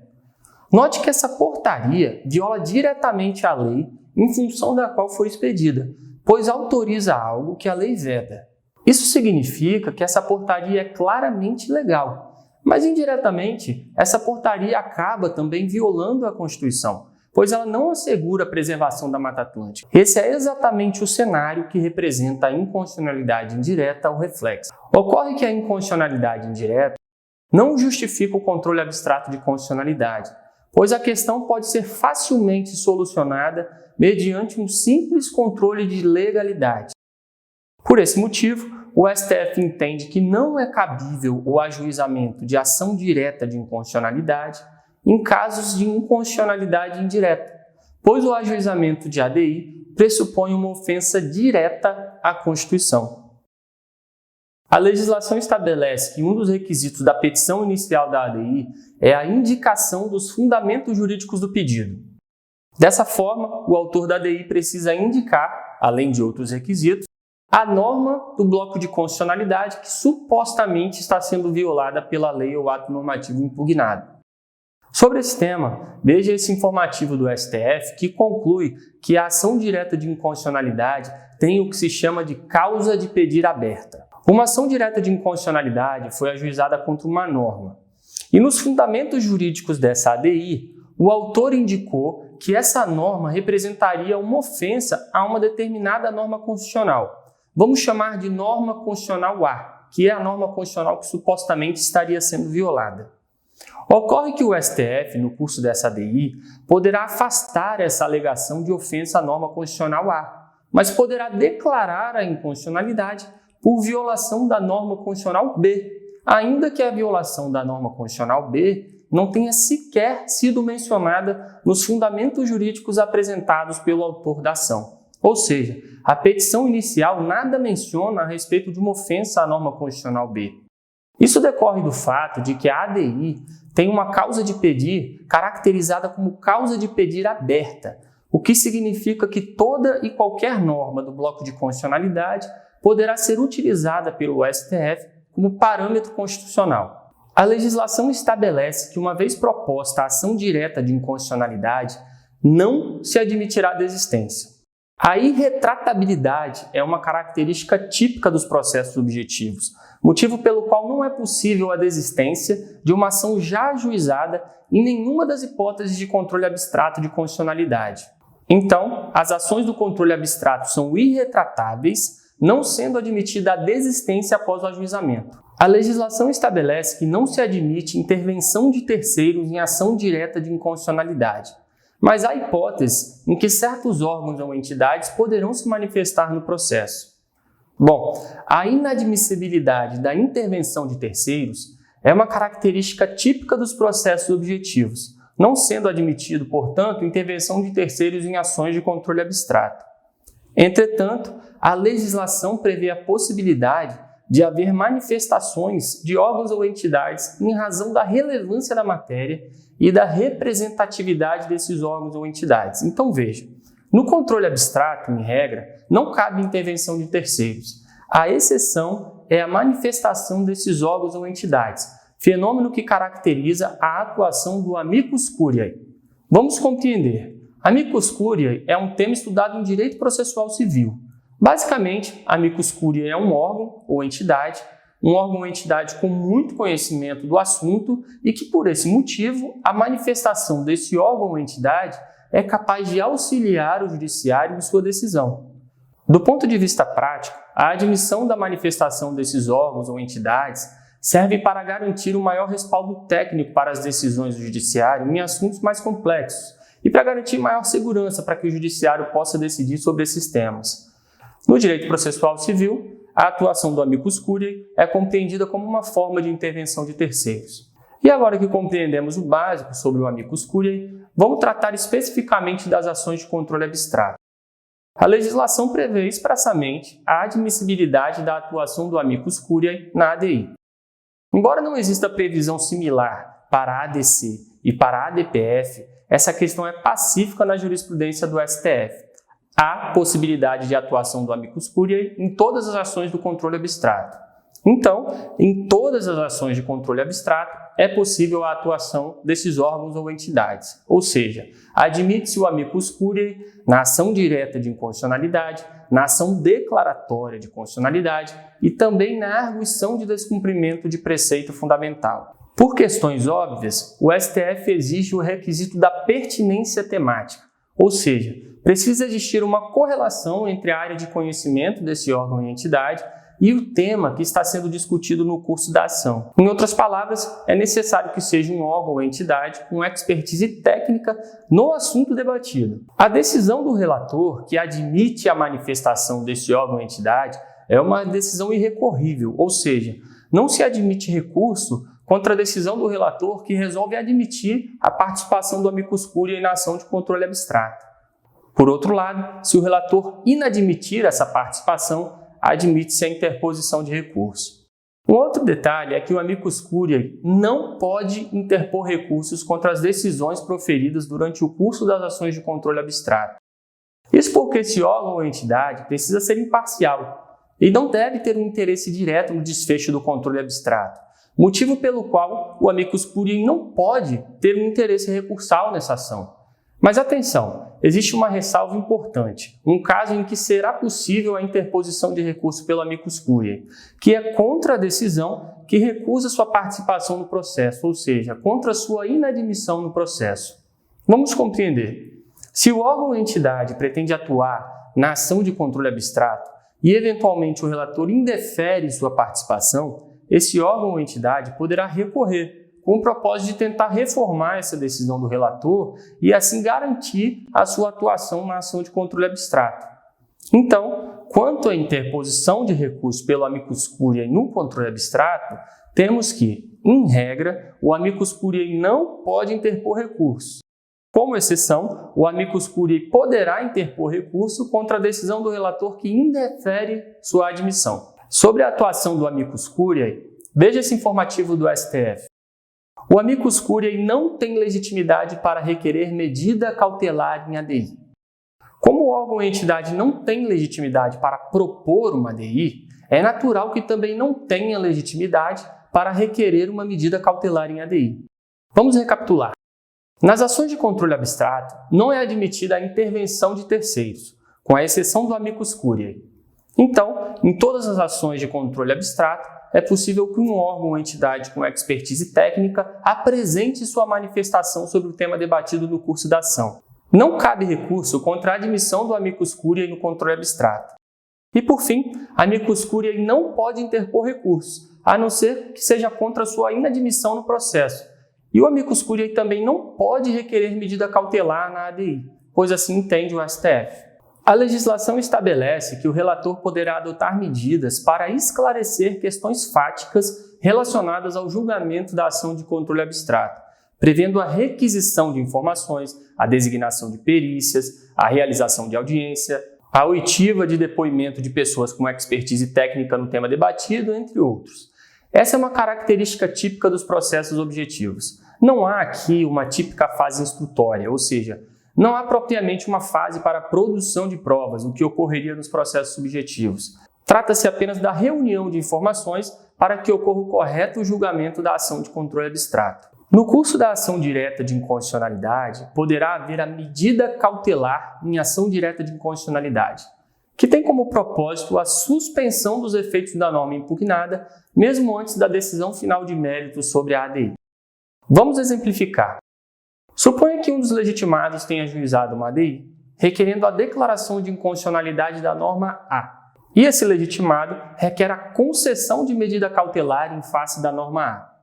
Note que essa portaria viola diretamente a lei em função da qual foi expedida, pois autoriza algo que a lei veda. Isso significa que essa portaria é claramente legal, mas indiretamente essa portaria acaba também violando a Constituição, pois ela não assegura a preservação da Mata Atlântica. Esse é exatamente o cenário que representa a inconstitucionalidade indireta ou reflexa. Ocorre que a inconstitucionalidade indireta não justifica o controle abstrato de constitucionalidade, pois a questão pode ser facilmente solucionada mediante um simples controle de legalidade. Por esse motivo, o STF entende que não é cabível o ajuizamento de ação direta de inconstitucionalidade em casos de inconstitucionalidade indireta, pois o ajuizamento de ADI pressupõe uma ofensa direta à Constituição. A legislação estabelece que um dos requisitos da petição inicial da ADI é a indicação dos fundamentos jurídicos do pedido. Dessa forma, o autor da ADI precisa indicar, além de outros requisitos, a norma do bloco de constitucionalidade que supostamente está sendo violada pela lei ou ato normativo impugnado. Sobre esse tema, veja esse informativo do STF que conclui que a ação direta de inconstitucionalidade tem o que se chama de causa de pedir aberta. Uma ação direta de inconstitucionalidade foi ajuizada contra uma norma. E nos fundamentos jurídicos dessa ADI, o autor indicou que essa norma representaria uma ofensa a uma determinada norma constitucional. vamos chamar de norma constitucional A, que é a norma constitucional que supostamente estaria sendo violada. Ocorre que o STF, no curso dessa ADI, poderá afastar essa alegação de ofensa à norma constitucional A, mas poderá declarar a inconstitucionalidade por violação da norma constitucional B, ainda que a violação da norma constitucional B não tenha sequer sido mencionada nos fundamentos jurídicos apresentados pelo autor da ação. Ou seja, a petição inicial nada menciona a respeito de uma ofensa à norma constitucional B. Isso decorre do fato de que a ADI tem uma causa de pedir caracterizada como causa de pedir aberta, o que significa que toda e qualquer norma do bloco de constitucionalidade poderá ser utilizada pelo STF como parâmetro constitucional. A legislação estabelece que, uma vez proposta a ação direta de inconstitucionalidade, não se admitirá a desistência. A irretratabilidade é uma característica típica dos processos objetivos, motivo pelo qual não é possível a desistência de uma ação já ajuizada em nenhuma das hipóteses de controle abstrato de constitucionalidade. Então, as ações do controle abstrato são irretratáveis, não sendo admitida a desistência após o ajuizamento. A legislação estabelece que não se admite intervenção de terceiros em ação direta de inconstitucionalidade, mas há hipóteses em que certos órgãos ou entidades poderão se manifestar no processo. Bom, a inadmissibilidade da intervenção de terceiros é uma característica típica dos processos objetivos, não sendo admitido, portanto, intervenção de terceiros em ações de controle abstrato. Entretanto, a legislação prevê a possibilidade de haver manifestações de órgãos ou entidades em razão da relevância da matéria e da representatividade desses órgãos ou entidades. Então, veja, no controle abstrato, em regra, não cabe intervenção de terceiros. A exceção é a manifestação desses órgãos ou entidades, fenômeno que caracteriza a atuação do amicus curiae. Vamos compreender. Amicus curiae é um tema estudado em direito processual civil. Basicamente, amicus curiae é um órgão ou entidade com muito conhecimento do assunto e que, por esse motivo, a manifestação desse órgão ou entidade é capaz de auxiliar o judiciário em sua decisão. Do ponto de vista prático, a admissão da manifestação desses órgãos ou entidades serve para garantir um maior respaldo técnico para as decisões do judiciário em assuntos mais complexos e para garantir maior segurança para que o judiciário possa decidir sobre esses temas. No direito processual civil, a atuação do amicus curiae é compreendida como uma forma de intervenção de terceiros. E agora que compreendemos o básico sobre o amicus curiae, vamos tratar especificamente das ações de controle abstrato. A legislação prevê expressamente a admissibilidade da atuação do amicus curiae na ADI. Embora não exista previsão similar para a ADC e para a ADPF, essa questão é pacífica na jurisprudência do STF. Há possibilidade de atuação do amicus curiae em todas as ações do controle abstrato. Então, em todas as ações de controle abstrato, é possível a atuação desses órgãos ou entidades, ou seja, admite-se o amicus curiae na ação direta de inconstitucionalidade, na ação declaratória de constitucionalidade e também na arguição de descumprimento de preceito fundamental. Por questões óbvias, o STF exige o requisito da pertinência temática, ou seja, precisa existir uma correlação entre a área de conhecimento desse órgão e entidade e o tema que está sendo discutido no curso da ação. Em outras palavras, é necessário que seja um órgão ou entidade com expertise técnica no assunto debatido. A decisão do relator que admite a manifestação desse órgão ou entidade é uma decisão irrecorrível, ou seja, não se admite recurso contra a decisão do relator que resolve admitir a participação do amicus curiae na ação de controle abstrato. Por outro lado, se o relator inadmitir essa participação, admite-se a interposição de recurso. Um outro detalhe é que o amicus curiae não pode interpor recursos contra as decisões proferidas durante o curso das ações de controle abstrato. Isso porque esse órgão ou entidade precisa ser imparcial e não deve ter um interesse direto no desfecho do controle abstrato, motivo pelo qual o amicus curiae não pode ter um interesse recursal nessa ação. Mas atenção, existe uma ressalva importante, um caso em que será possível a interposição de recurso pelo amicus curiae, que é contra a decisão que recusa sua participação no processo, ou seja, contra sua inadmissão no processo. Vamos compreender. Se o órgão ou entidade pretende atuar na ação de controle abstrato, e eventualmente o relator indefere sua participação, esse órgão ou entidade poderá recorrer com o propósito de tentar reformar essa decisão do relator e assim garantir a sua atuação na ação de controle abstrato. Então, quanto à interposição de recurso pelo amicus curiae no controle abstrato, temos que, em regra, o amicus curiae não pode interpor recurso. Como exceção, o amicus curiae poderá interpor recurso contra a decisão do relator que indefere sua admissão. Sobre a atuação do amicus curiae, veja esse informativo do STF. O amicus curiae não tem legitimidade para requerer medida cautelar em ADI. Como o órgão ou entidade não tem legitimidade para propor uma ADI, é natural que também não tenha legitimidade para requerer uma medida cautelar em ADI. Vamos recapitular. Nas ações de controle abstrato, não é admitida a intervenção de terceiros, com a exceção do amicus curiae. Então, em todas as ações de controle abstrato, é possível que um órgão ou entidade com expertise técnica apresente sua manifestação sobre o tema debatido no curso da ação. Não cabe recurso contra a admissão do amicus curiae no controle abstrato. E, por fim, amicus curiae não pode interpor recurso, a não ser que seja contra sua inadmissão no processo. E o amicus curiae também não pode requerer medida cautelar na ADI, pois assim entende o STF. A legislação estabelece que o relator poderá adotar medidas para esclarecer questões fáticas relacionadas ao julgamento da ação de controle abstrato, prevendo a requisição de informações, a designação de perícias, a realização de audiência, a oitiva de depoimento de pessoas com expertise técnica no tema debatido, entre outros. Essa é uma característica típica dos processos objetivos. Não há aqui uma típica fase instrutória, ou seja, não há propriamente uma fase para a produção de provas, o que ocorreria nos processos subjetivos. Trata-se apenas da reunião de informações para que ocorra o correto julgamento da ação de controle abstrato. No curso da ação direta de inconstitucionalidade, poderá haver a medida cautelar em ação direta de inconstitucionalidade, que tem como propósito a suspensão dos efeitos da norma impugnada, mesmo antes da decisão final de mérito sobre a ADI. Vamos exemplificar. Suponha que um dos legitimados tenha ajuizado uma ADI, requerendo a declaração de inconstitucionalidade da norma A. E esse legitimado requer a concessão de medida cautelar em face da norma A.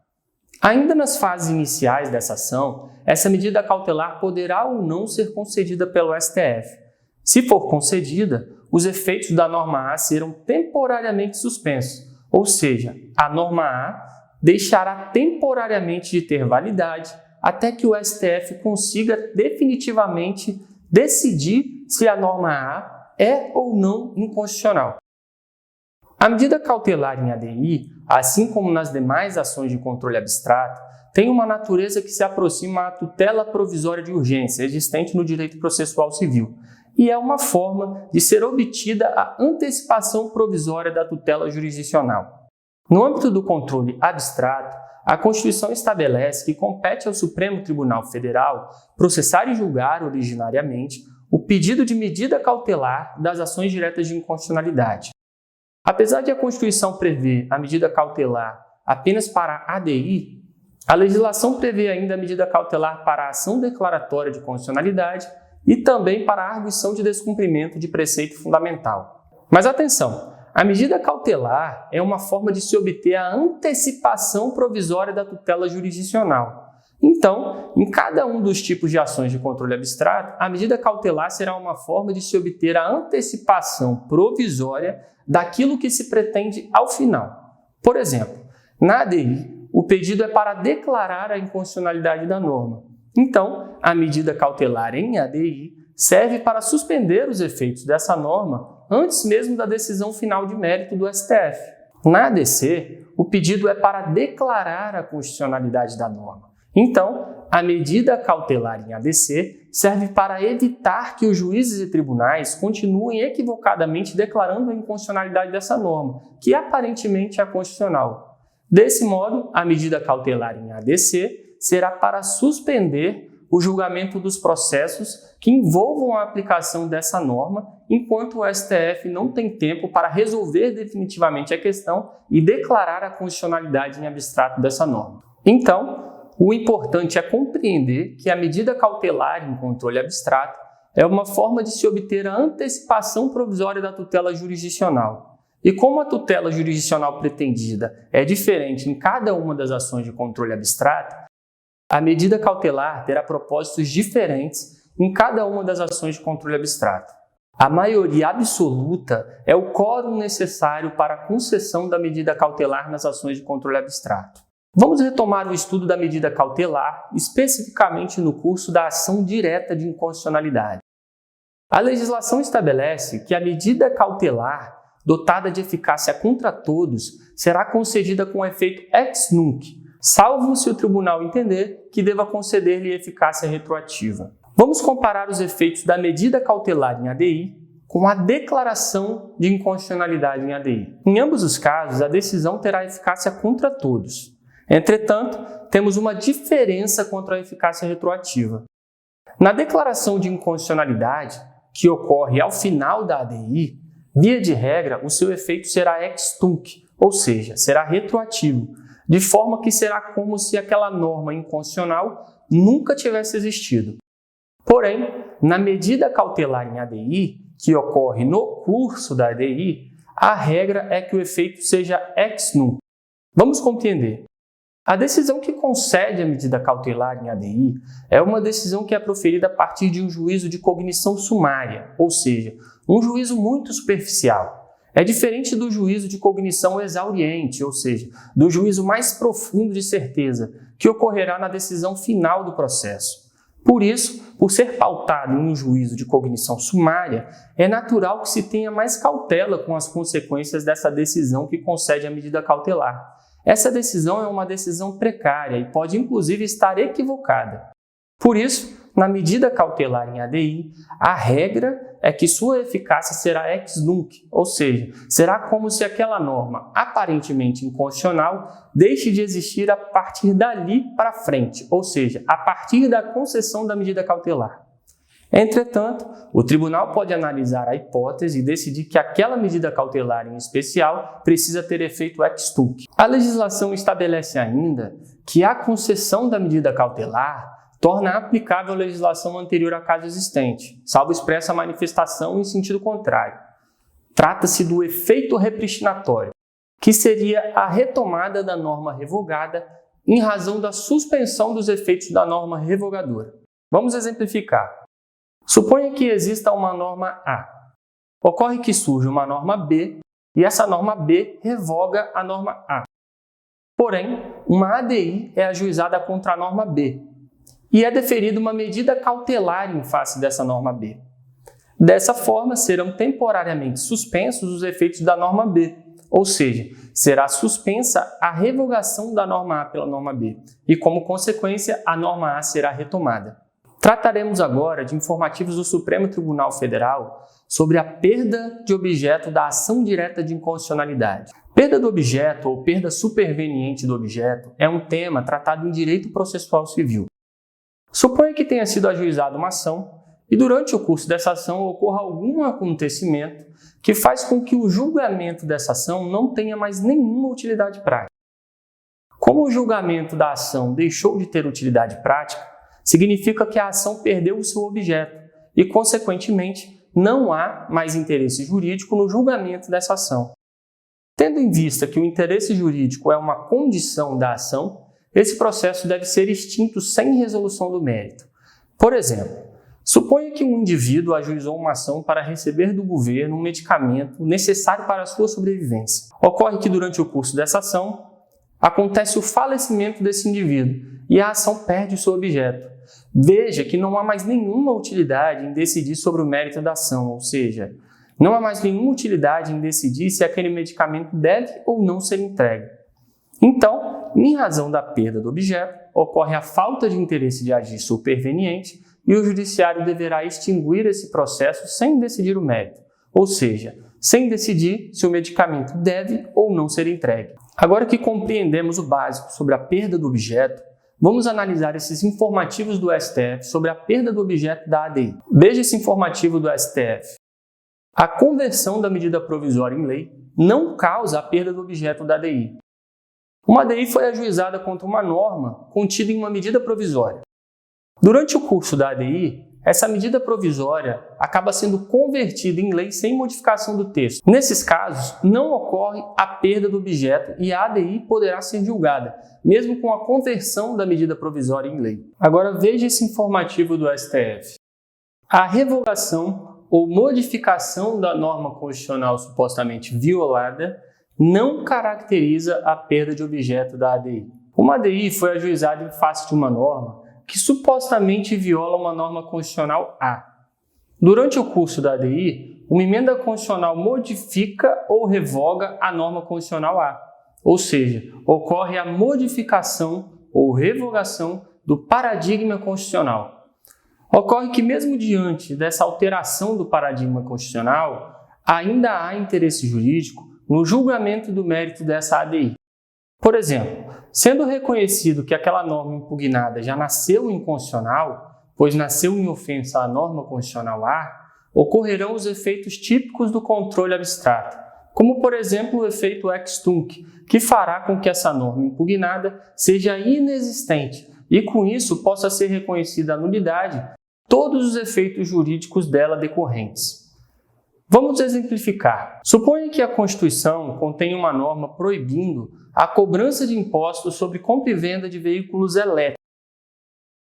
Ainda nas fases iniciais dessa ação, essa medida cautelar poderá ou não ser concedida pelo STF. Se for concedida, os efeitos da norma A serão temporariamente suspensos, ou seja, a norma A deixará temporariamente de ter validade até que o STF consiga definitivamente decidir se a norma A é ou não inconstitucional. A medida cautelar em ADI, assim como nas demais ações de controle abstrato, tem uma natureza que se aproxima à tutela provisória de urgência existente no direito processual civil, e é uma forma de ser obtida a antecipação provisória da tutela jurisdicional. No âmbito do controle abstrato, a Constituição estabelece que compete ao Supremo Tribunal Federal processar e julgar originariamente o pedido de medida cautelar das ações diretas de inconstitucionalidade. Apesar de a Constituição prever a medida cautelar apenas para a ADI, a legislação prevê ainda a medida cautelar para a ação declaratória de constitucionalidade e também para a arguição de descumprimento de preceito fundamental. Mas atenção! A medida cautelar é uma forma de se obter a antecipação provisória da tutela jurisdicional. Então, em cada um dos tipos de ações de controle abstrato, a medida cautelar será uma forma de se obter a antecipação provisória daquilo que se pretende ao final. Por exemplo, na ADI, o pedido é para declarar a inconstitucionalidade da norma. Então, a medida cautelar em ADI serve para suspender os efeitos dessa norma antes mesmo da decisão final de mérito do STF. Na ADC, o pedido é para declarar a constitucionalidade da norma. Então, a medida cautelar em ADC serve para evitar que os juízes e tribunais continuem equivocadamente declarando a inconstitucionalidade dessa norma, que aparentemente é constitucional. Desse modo, a medida cautelar em ADC será para suspender o julgamento dos processos que envolvam a aplicação dessa norma, enquanto o STF não tem tempo para resolver definitivamente a questão e declarar a constitucionalidade em abstrato dessa norma. Então, o importante é compreender que a medida cautelar em controle abstrato é uma forma de se obter a antecipação provisória da tutela jurisdicional. E como a tutela jurisdicional pretendida é diferente em cada uma das ações de controle abstrato, a medida cautelar terá propósitos diferentes em cada uma das ações de controle abstrato. A maioria absoluta é o quórum necessário para a concessão da medida cautelar nas ações de controle abstrato. Vamos retomar o estudo da medida cautelar, especificamente no curso da ação direta de inconstitucionalidade. A legislação estabelece que a medida cautelar, dotada de eficácia contra todos, será concedida com efeito ex nunc, salvo se o tribunal entender que deva conceder-lhe eficácia retroativa. Vamos comparar os efeitos da medida cautelar em ADI com a declaração de inconstitucionalidade em ADI. Em ambos os casos, a decisão terá eficácia contra todos. Entretanto, temos uma diferença quanto à eficácia retroativa. Na declaração de inconstitucionalidade, que ocorre ao final da ADI, via de regra, o seu efeito será ex tunc, ou seja, será retroativo, de forma que será como se aquela norma inconstitucional nunca tivesse existido. Porém, na medida cautelar em ADI, que ocorre no curso da ADI, a regra é que o efeito seja ex nunc. Vamos compreender. A decisão que concede a medida cautelar em ADI é uma decisão que é proferida a partir de um juízo de cognição sumária, ou seja, um juízo muito superficial. É diferente do juízo de cognição exauriente, ou seja, do juízo mais profundo de certeza, que ocorrerá na decisão final do processo. Por isso, por ser pautado em um juízo de cognição sumária, é natural que se tenha mais cautela com as consequências dessa decisão que concede a medida cautelar. Essa decisão é uma decisão precária e pode inclusive estar equivocada. Por isso, na medida cautelar em ADI, a regra é que sua eficácia será ex nunc, ou seja, será como se aquela norma aparentemente inconstitucional deixe de existir a partir dali para frente, ou seja, a partir da concessão da medida cautelar. Entretanto, o tribunal pode analisar a hipótese e decidir que aquela medida cautelar em especial precisa ter efeito ex tunc. A legislação estabelece ainda que a concessão da medida cautelar torna aplicável a legislação anterior a caso existente, salvo expressa manifestação em sentido contrário. Trata-se do efeito repristinatório, que seria a retomada da norma revogada em razão da suspensão dos efeitos da norma revogadora. Vamos exemplificar. Suponha que exista uma norma A. Ocorre que surge uma norma B e essa norma B revoga a norma A. Porém, uma ADI é ajuizada contra a norma B e é deferida uma medida cautelar em face dessa norma B. Dessa forma, serão temporariamente suspensos os efeitos da norma B, ou seja, será suspensa a revogação da norma A pela norma B e, como consequência, a norma A será retomada. Trataremos agora de informativos do Supremo Tribunal Federal sobre a perda de objeto da ação direta de inconstitucionalidade. Perda do objeto ou perda superveniente do objeto é um tema tratado em direito processual civil. Suponha que tenha sido ajuizada uma ação e durante o curso dessa ação ocorra algum acontecimento que faz com que o julgamento dessa ação não tenha mais nenhuma utilidade prática. Como o julgamento da ação deixou de ter utilidade prática, significa que a ação perdeu o seu objeto e, consequentemente, não há mais interesse jurídico no julgamento dessa ação. Tendo em vista que o interesse jurídico é uma condição da ação, esse processo deve ser extinto sem resolução do mérito. Por exemplo, suponha que um indivíduo ajuizou uma ação para receber do governo um medicamento necessário para a sua sobrevivência. Ocorre que durante o curso dessa ação, acontece o falecimento desse indivíduo e a ação perde o seu objeto. Veja que não há mais nenhuma utilidade em decidir sobre o mérito da ação, ou seja, não há mais nenhuma utilidade em decidir se aquele medicamento deve ou não ser entregue. Então, em razão da perda do objeto, ocorre a falta de interesse de agir superveniente e o judiciário deverá extinguir esse processo sem decidir o mérito, ou seja, sem decidir se o medicamento deve ou não ser entregue. Agora que compreendemos o básico sobre a perda do objeto, vamos analisar esses informativos do STF sobre a perda do objeto da ADI. Veja esse informativo do STF. A conversão da medida provisória em lei não causa a perda do objeto da ADI. Uma ADI foi ajuizada contra uma norma contida em uma medida provisória. Durante o curso da ADI, essa medida provisória acaba sendo convertida em lei sem modificação do texto. Nesses casos, não ocorre a perda do objeto e a ADI poderá ser julgada, mesmo com a conversão da medida provisória em lei. Agora veja esse informativo do STF. A revogação ou modificação da norma constitucional supostamente violada não caracteriza a perda de objeto da ADI. Uma ADI foi ajuizada em face de uma norma que supostamente viola uma norma constitucional A. Durante o curso da ADI, uma emenda constitucional modifica ou revoga a norma constitucional A, ou seja, ocorre a modificação ou revogação do paradigma constitucional. Ocorre que mesmo diante dessa alteração do paradigma constitucional, ainda há interesse jurídico no julgamento do mérito dessa ADI. Por exemplo, sendo reconhecido que aquela norma impugnada já nasceu inconstitucional, pois nasceu em ofensa à norma constitucional A, ocorrerão os efeitos típicos do controle abstrato, como por exemplo o efeito ex tunc, que fará com que essa norma impugnada seja inexistente e com isso possa ser reconhecida a nulidade todos os efeitos jurídicos dela decorrentes. Vamos exemplificar. Suponha que a Constituição contém uma norma proibindo a cobrança de impostos sobre compra e venda de veículos elétricos.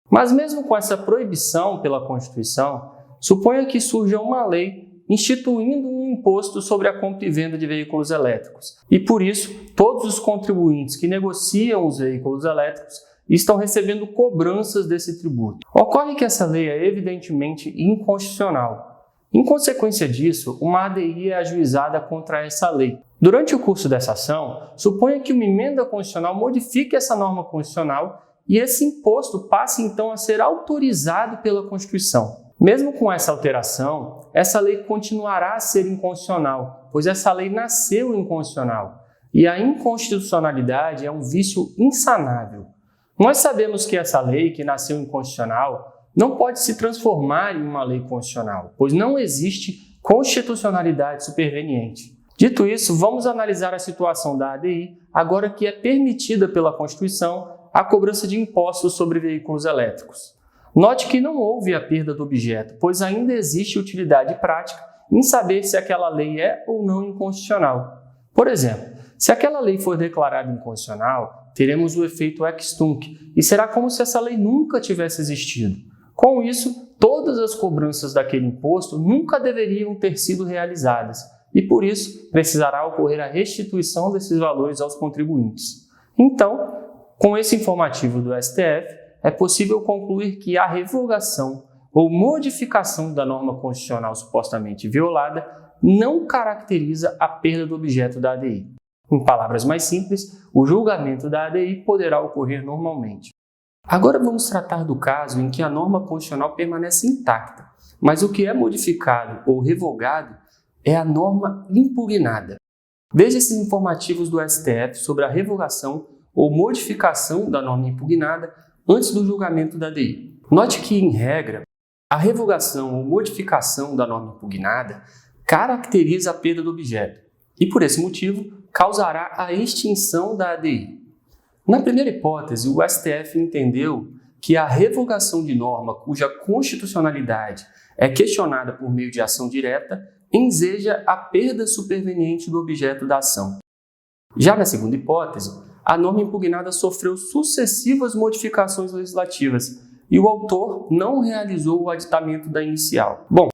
Mas mesmo com essa proibição pela Constituição, suponha que surja uma lei instituindo um imposto sobre a compra e venda de veículos elétricos. E por isso, todos os contribuintes que negociam os veículos elétricos estão recebendo cobranças desse tributo. Ocorre que essa lei é evidentemente inconstitucional. Em consequência disso, uma ADI é ajuizada contra essa lei. Durante o curso dessa ação, suponha que uma emenda constitucional modifique essa norma constitucional e esse imposto passe então a ser autorizado pela Constituição. Mesmo com essa alteração, essa lei continuará a ser inconstitucional, pois essa lei nasceu inconstitucional e a inconstitucionalidade é um vício insanável. Nós sabemos que essa lei, que nasceu inconstitucional, não pode se transformar em uma lei constitucional, pois não existe constitucionalidade superveniente. Dito isso, vamos analisar a situação da ADI, agora que é permitida pela Constituição a cobrança de impostos sobre veículos elétricos. Note que não houve a perda do objeto, pois ainda existe utilidade prática em saber se aquela lei é ou não inconstitucional. Por exemplo, se aquela lei for declarada inconstitucional, teremos o efeito ex tunc, e será como se essa lei nunca tivesse existido. Com isso, todas as cobranças daquele imposto nunca deveriam ter sido realizadas e, por isso, precisará ocorrer a restituição desses valores aos contribuintes. Então, com esse informativo do STF, é possível concluir que a revogação ou modificação da norma constitucional supostamente violada não caracteriza a perda do objeto da ADI. Em palavras mais simples, o julgamento da ADI poderá ocorrer normalmente. Agora vamos tratar do caso em que a norma constitucional permanece intacta, mas o que é modificado ou revogado é a norma impugnada. Veja esses informativos do STF sobre a revogação ou modificação da norma impugnada antes do julgamento da ADI. Note que, em regra, a revogação ou modificação da norma impugnada caracteriza a perda do objeto e, por esse motivo, causará a extinção da ADI. Na primeira hipótese, o STF entendeu que a revogação de norma cuja constitucionalidade é questionada por meio de ação direta enseja a perda superveniente do objeto da ação. Já na segunda hipótese, a norma impugnada sofreu sucessivas modificações legislativas e o autor não realizou o aditamento da inicial. Bom,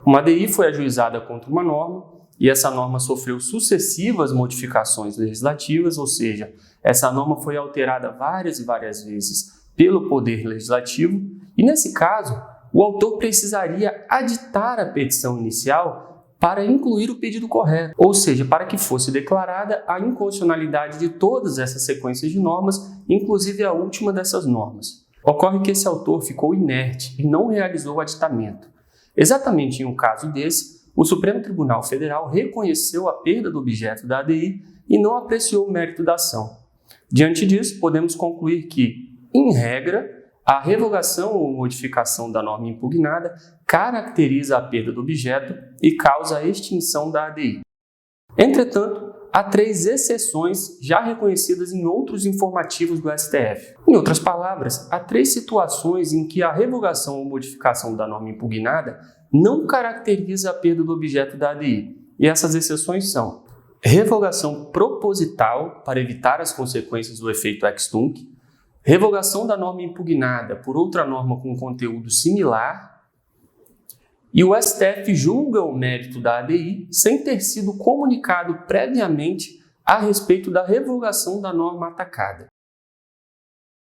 uma ADI foi ajuizada contra uma norma e essa norma sofreu sucessivas modificações legislativas, ou seja, essa norma foi alterada várias e várias vezes pelo Poder Legislativo e, nesse caso, o autor precisaria aditar a petição inicial para incluir o pedido correto, ou seja, para que fosse declarada a inconstitucionalidade de todas essas sequências de normas, inclusive a última dessas normas. Ocorre que esse autor ficou inerte e não realizou o aditamento. Exatamente em um caso desse, o Supremo Tribunal Federal reconheceu a perda do objeto da ADI e não apreciou o mérito da ação. Diante disso, podemos concluir que, em regra, a revogação ou modificação da norma impugnada caracteriza a perda do objeto e causa a extinção da ADI. Entretanto, há 3 exceções já reconhecidas em outros informativos do STF. Em outras palavras, há 3 situações em que a revogação ou modificação da norma impugnada não caracteriza a perda do objeto da ADI. E essas exceções são: revogação proposital para evitar as consequências do efeito ex tunc, revogação da norma impugnada por outra norma com conteúdo similar, e o STF julga o mérito da ADI sem ter sido comunicado previamente a respeito da revogação da norma atacada.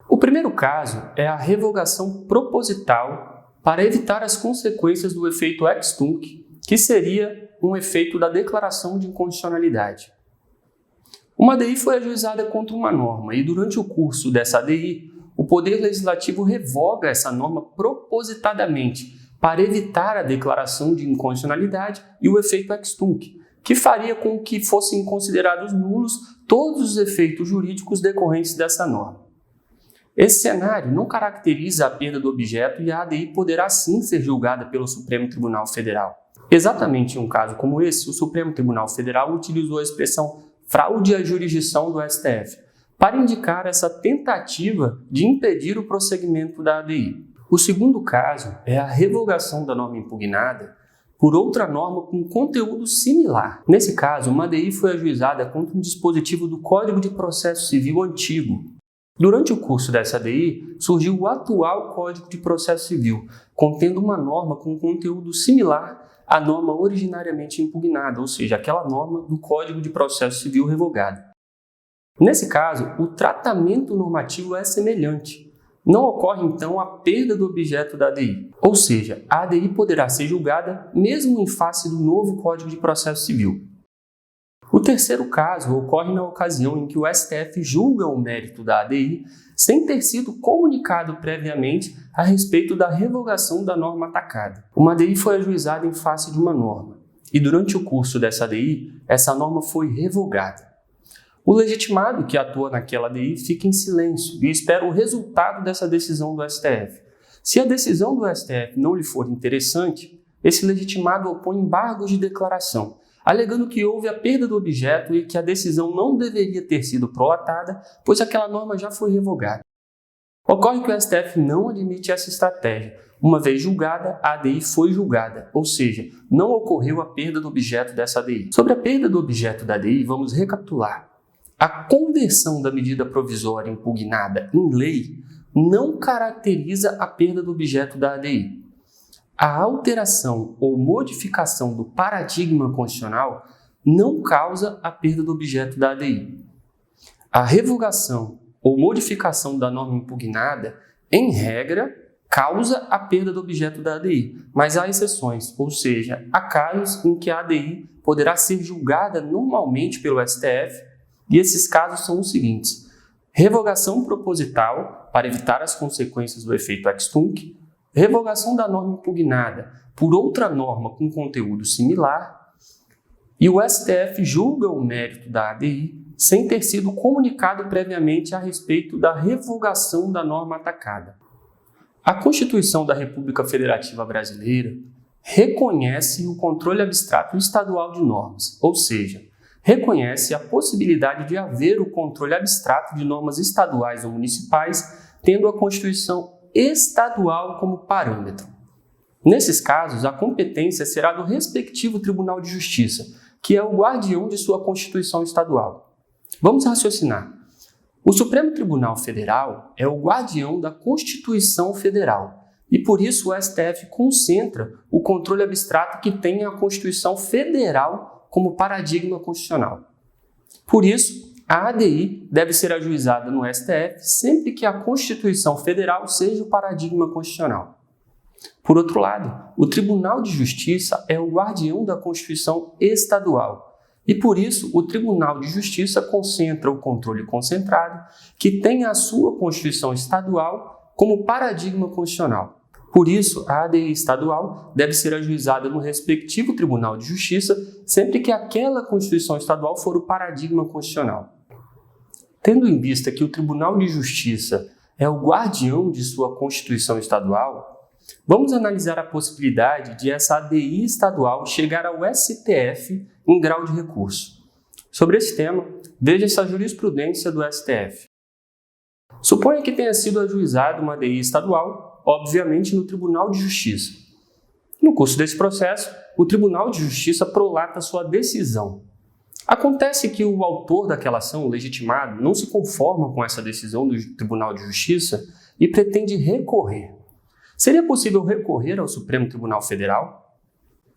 O primeiro caso é a revogação proposital para evitar as consequências do efeito ex tunc, que seria um efeito da declaração de inconstitucionalidade. Uma ADI foi ajuizada contra uma norma e, durante o curso dessa ADI, o Poder Legislativo revoga essa norma propositadamente para evitar a declaração de inconstitucionalidade e o efeito ex tunc, que faria com que fossem considerados nulos todos os efeitos jurídicos decorrentes dessa norma. Esse cenário não caracteriza a perda do objeto e a ADI poderá sim ser julgada pelo Supremo Tribunal Federal. Exatamente em um caso como esse, o Supremo Tribunal Federal utilizou a expressão fraude à jurisdição do STF para indicar essa tentativa de impedir o prosseguimento da ADI. O segundo caso é a revogação da norma impugnada por outra norma com conteúdo similar. Nesse caso, uma ADI foi ajuizada contra um dispositivo do Código de Processo Civil antigo. Durante o curso dessa ADI, surgiu o atual Código de Processo Civil, contendo uma norma com conteúdo similar à norma originariamente impugnada, ou seja, aquela norma do Código de Processo Civil revogado. Nesse caso, o tratamento normativo é semelhante. Não ocorre, então, a perda do objeto da ADI, ou seja, a ADI poderá ser julgada mesmo em face do novo Código de Processo Civil. O terceiro caso ocorre na ocasião em que o STF julga o mérito da ADI sem ter sido comunicado previamente a respeito da revogação da norma atacada. Uma ADI foi ajuizada em face de uma norma, e durante o curso dessa ADI, essa norma foi revogada. O legitimado que atua naquela ADI fica em silêncio e espera o resultado dessa decisão do STF. Se a decisão do STF não lhe for interessante, esse legitimado opõe embargos de declaração, alegando que houve a perda do objeto e que a decisão não deveria ter sido prolatada, pois aquela norma já foi revogada. Ocorre que o STF não admite essa estratégia. Uma vez julgada, a ADI foi julgada, ou seja, não ocorreu a perda do objeto dessa ADI. Sobre a perda do objeto da ADI, vamos recapitular. A conversão da medida provisória impugnada em lei não caracteriza a perda do objeto da ADI. A alteração ou modificação do paradigma constitucional não causa a perda do objeto da ADI. A revogação ou modificação da norma impugnada, em regra, causa a perda do objeto da ADI, mas há exceções, ou seja, há casos em que a ADI poderá ser julgada normalmente pelo STF, e esses casos são os seguintes: revogação proposital para evitar as consequências do efeito ex tunc, revogação da norma impugnada por outra norma com conteúdo similar, e o STF julga o mérito da ADI sem ter sido comunicado previamente a respeito da revogação da norma atacada. A Constituição da República Federativa Brasileira reconhece o controle abstrato estadual de normas, ou seja, reconhece a possibilidade de haver o controle abstrato de normas estaduais ou municipais, tendo a Constituição estadual como parâmetro. Nesses casos, a competência será do respectivo Tribunal de Justiça, que é o guardião de sua Constituição estadual. Vamos raciocinar. O Supremo Tribunal Federal é o guardião da Constituição Federal e, por isso, o STF concentra o controle abstrato que tem a Constituição Federal como paradigma constitucional. Por isso, a ADI deve ser ajuizada no STF sempre que a Constituição Federal seja o paradigma constitucional. Por outro lado, o Tribunal de Justiça é o guardião da Constituição estadual e, por isso, o Tribunal de Justiça concentra o controle concentrado que tem a sua Constituição estadual como paradigma constitucional. Por isso, a ADI estadual deve ser ajuizada no respectivo Tribunal de Justiça sempre que aquela Constituição estadual for o paradigma constitucional. Tendo em vista que o Tribunal de Justiça é o guardião de sua Constituição estadual, vamos analisar a possibilidade de essa ADI estadual chegar ao STF em grau de recurso. Sobre esse tema, veja essa jurisprudência do STF. Suponha que tenha sido ajuizada uma ADI estadual, obviamente no Tribunal de Justiça. No curso desse processo, o Tribunal de Justiça prolata sua decisão. Acontece que o autor daquela ação, o legitimado, não se conforma com essa decisão do Tribunal de Justiça e pretende recorrer. Seria possível recorrer ao Supremo Tribunal Federal?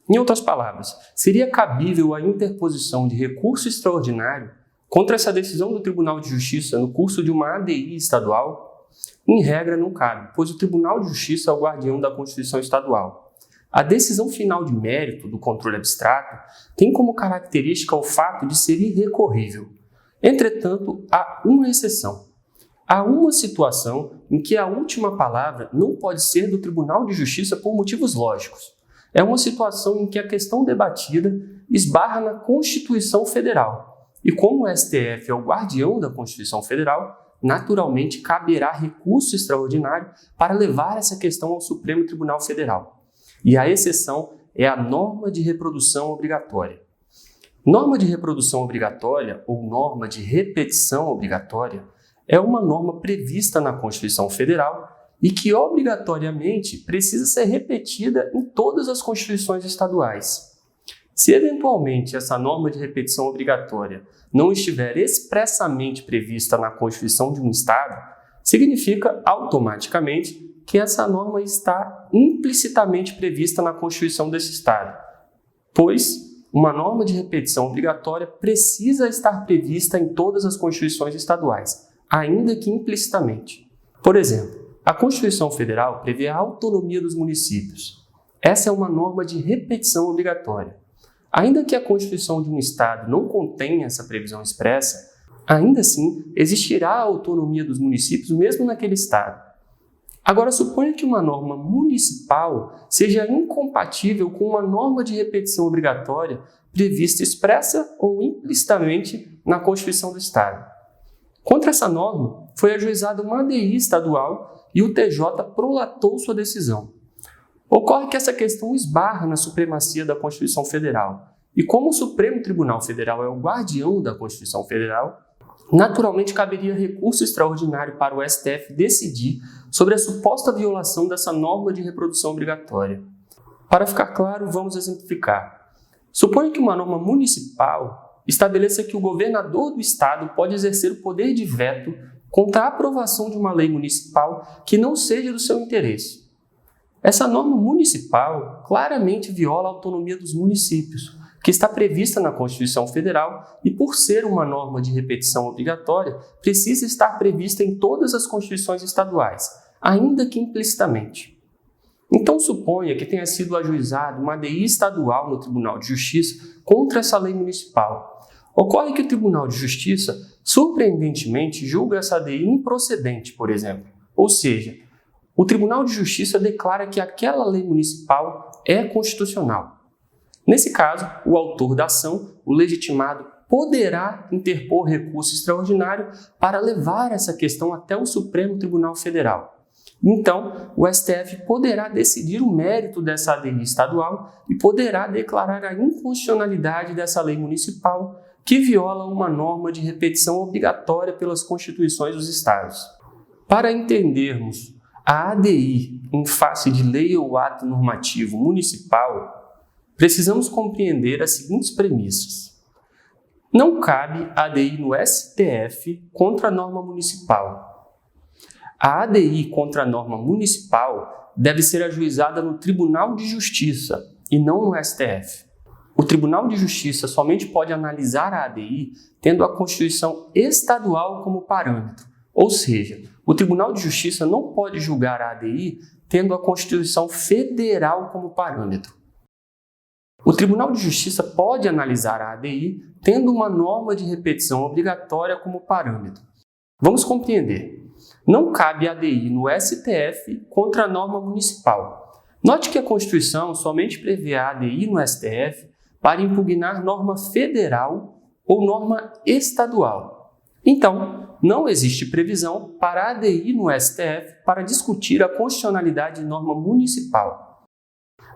Em outras palavras, seria cabível a interposição de recurso extraordinário contra essa decisão do Tribunal de Justiça no curso de uma ADI estadual? Em regra, não cabe, pois o Tribunal de Justiça é o guardião da Constituição Estadual. A decisão final de mérito do controle abstrato tem como característica o fato de ser irrecorrível. Entretanto, há uma exceção. Há uma situação em que a última palavra não pode ser do Tribunal de Justiça por motivos lógicos. É uma situação em que a questão debatida esbarra na Constituição Federal. E como o STF é o guardião da Constituição Federal, naturalmente caberá recurso extraordinário para levar essa questão ao Supremo Tribunal Federal. E a exceção é a norma de reprodução obrigatória. Norma de reprodução obrigatória ou norma de repetição obrigatória é uma norma prevista na Constituição Federal e que obrigatoriamente precisa ser repetida em todas as constituições estaduais. Se eventualmente essa norma de repetição obrigatória não estiver expressamente prevista na Constituição de um Estado, significa automaticamente que essa norma está implicitamente prevista na Constituição desse Estado, pois uma norma de repetição obrigatória precisa estar prevista em todas as constituições estaduais, ainda que implicitamente. Por exemplo, a Constituição Federal prevê a autonomia dos municípios. Essa é uma norma de repetição obrigatória. Ainda que a Constituição de um Estado não contenha essa previsão expressa, ainda assim existirá a autonomia dos municípios mesmo naquele Estado. Agora, suponha que uma norma municipal seja incompatível com uma norma de repetição obrigatória prevista expressa ou implicitamente na Constituição do Estado. Contra essa norma, foi ajuizada uma ADI estadual e o TJ prolatou sua decisão. Ocorre que essa questão esbarra na supremacia da Constituição Federal. E como o Supremo Tribunal Federal é o guardião da Constituição Federal, naturalmente caberia recurso extraordinário para o STF decidir sobre a suposta violação dessa norma de reprodução obrigatória. Para ficar claro, vamos exemplificar. Suponha que uma norma municipal estabeleça que o governador do estado pode exercer o poder de veto contra a aprovação de uma lei municipal que não seja do seu interesse. Essa norma municipal claramente viola a autonomia dos municípios, que está prevista na Constituição Federal e, por ser uma norma de repetição obrigatória, precisa estar prevista em todas as constituições estaduais, ainda que implicitamente. Então, suponha que tenha sido ajuizada uma ADI estadual no Tribunal de Justiça contra essa lei municipal. Ocorre que o Tribunal de Justiça, surpreendentemente, julga essa ADI improcedente, por exemplo. Ou seja, o Tribunal de Justiça declara que aquela lei municipal é constitucional. Nesse caso, o autor da ação, o legitimado, poderá interpor recurso extraordinário para levar essa questão até o Supremo Tribunal Federal. Então, o STF poderá decidir o mérito dessa ADI estadual e poderá declarar a inconstitucionalidade dessa lei municipal que viola uma norma de repetição obrigatória pelas constituições dos estados. Para entendermos a ADI em face de lei ou ato normativo municipal, precisamos compreender as seguintes premissas. Não cabe ADI no STF contra a norma municipal. A ADI contra a norma municipal deve ser ajuizada no Tribunal de Justiça e não no STF. O Tribunal de Justiça somente pode analisar a ADI tendo a Constituição estadual como parâmetro, ou seja, o Tribunal de Justiça não pode julgar a ADI tendo a Constituição Federal como parâmetro. O Tribunal de Justiça pode analisar a ADI tendo uma norma de repetição obrigatória como parâmetro. Vamos compreender. Não cabe ADI no STF contra a norma municipal. Note que a Constituição somente prevê a ADI no STF para impugnar norma federal ou norma estadual. Então, não existe previsão para a ADI no STF para discutir a constitucionalidade de norma municipal.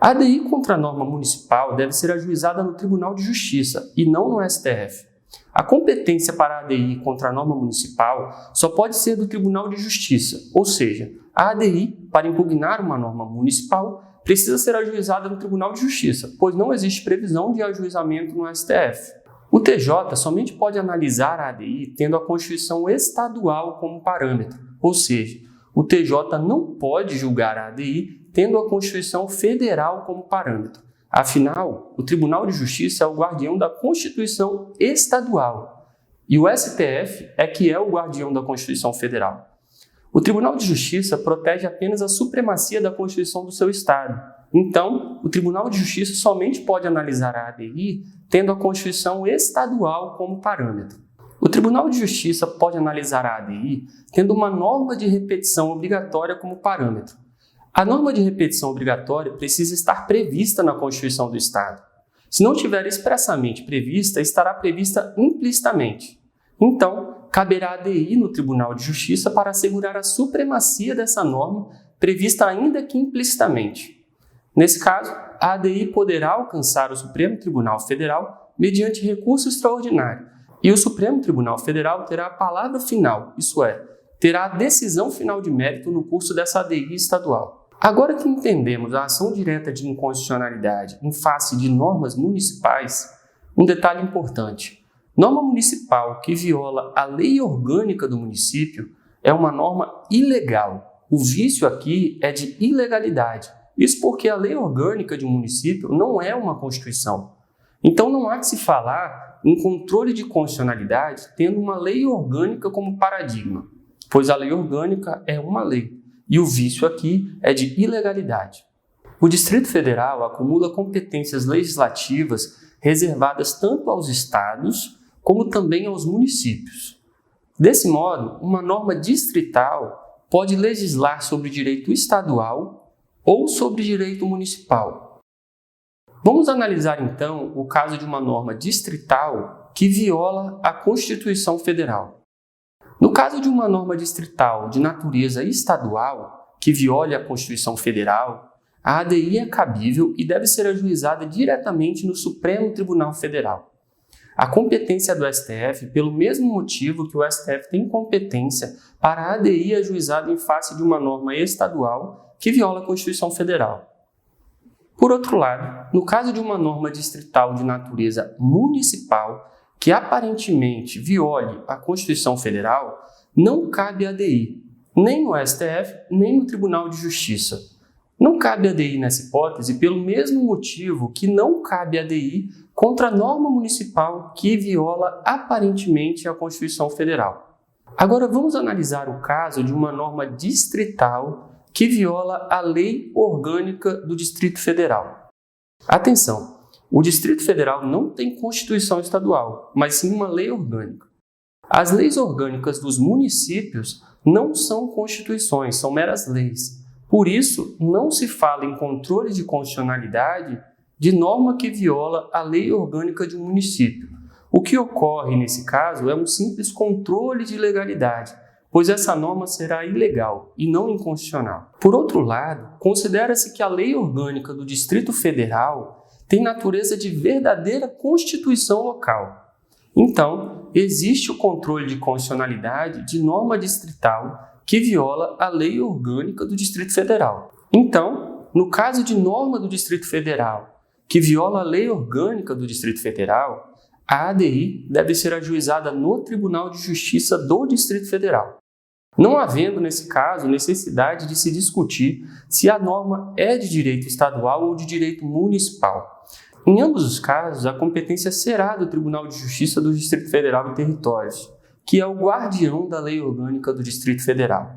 A ADI contra a norma municipal deve ser ajuizada no Tribunal de Justiça e não no STF. A competência para a ADI contra a norma municipal só pode ser do Tribunal de Justiça, ou seja, a ADI, para impugnar uma norma municipal, precisa ser ajuizada no Tribunal de Justiça, pois não existe previsão de ajuizamento no STF. O TJ somente pode analisar a ADI tendo a Constituição estadual como parâmetro, ou seja, o TJ não pode julgar a ADI tendo a Constituição Federal como parâmetro. Afinal, o Tribunal de Justiça é o guardião da Constituição estadual e o STF é que é o guardião da Constituição Federal. O Tribunal de Justiça protege apenas a supremacia da Constituição do seu Estado. Então, o Tribunal de Justiça somente pode analisar a ADI tendo a Constituição estadual como parâmetro. O Tribunal de Justiça pode analisar a ADI tendo uma norma de repetição obrigatória como parâmetro. A norma de repetição obrigatória precisa estar prevista na Constituição do Estado. Se não estiver expressamente prevista, estará prevista implicitamente. Então, caberá a ADI no Tribunal de Justiça para assegurar a supremacia dessa norma, prevista ainda que implicitamente. Nesse caso, a ADI poderá alcançar o Supremo Tribunal Federal mediante recurso extraordinário, e o Supremo Tribunal Federal terá a palavra final, isso é, terá a decisão final de mérito no curso dessa ADI estadual. Agora que entendemos a ação direta de inconstitucionalidade em face de normas municipais, um detalhe importante. Norma municipal que viola a lei orgânica do município é uma norma ilegal. O vício aqui é de ilegalidade. Isso porque a lei orgânica de um município não é uma Constituição. Então não há que se falar em controle de constitucionalidade tendo uma lei orgânica como paradigma, pois a lei orgânica é uma lei. E o vício aqui é de ilegalidade. O Distrito Federal acumula competências legislativas reservadas tanto aos estados como também aos municípios. Desse modo, uma norma distrital pode legislar sobre direito estadual ou sobre direito municipal. Vamos analisar então o caso de uma norma distrital que viola a Constituição Federal. No caso de uma norma distrital de natureza estadual, que viole a Constituição Federal, a ADI é cabível e deve ser ajuizada diretamente no Supremo Tribunal Federal. A competência do STF, pelo mesmo motivo que o STF tem competência para a ADI ajuizada em face de uma norma estadual que viola a Constituição Federal. Por outro lado, no caso de uma norma distrital de natureza municipal, que aparentemente viole a Constituição Federal, não cabe a ADI, nem no STF, nem no Tribunal de Justiça. Não cabe a ADI nessa hipótese pelo mesmo motivo que não cabe a ADI contra a norma municipal que viola aparentemente a Constituição Federal. Agora vamos analisar o caso de uma norma distrital que viola a lei orgânica do Distrito Federal. Atenção! O Distrito Federal não tem Constituição estadual, mas sim uma lei orgânica. As leis orgânicas dos municípios não são constituições, são meras leis. Por isso, não se fala em controle de constitucionalidade de norma que viola a lei orgânica de um município. O que ocorre nesse caso é um simples controle de legalidade, pois essa norma será ilegal e não inconstitucional. Por outro lado, considera-se que a lei orgânica do Distrito Federal tem natureza de verdadeira Constituição local. Então, existe o controle de constitucionalidade de norma distrital que viola a lei orgânica do Distrito Federal. Então, no caso de norma do Distrito Federal que viola a lei orgânica do Distrito Federal, a ADI deve ser ajuizada no Tribunal de Justiça do Distrito Federal. Não havendo, nesse caso, necessidade de se discutir se a norma é de direito estadual ou de direito municipal. Em ambos os casos, a competência será do Tribunal de Justiça do Distrito Federal e Territórios, que é o guardião da lei orgânica do Distrito Federal.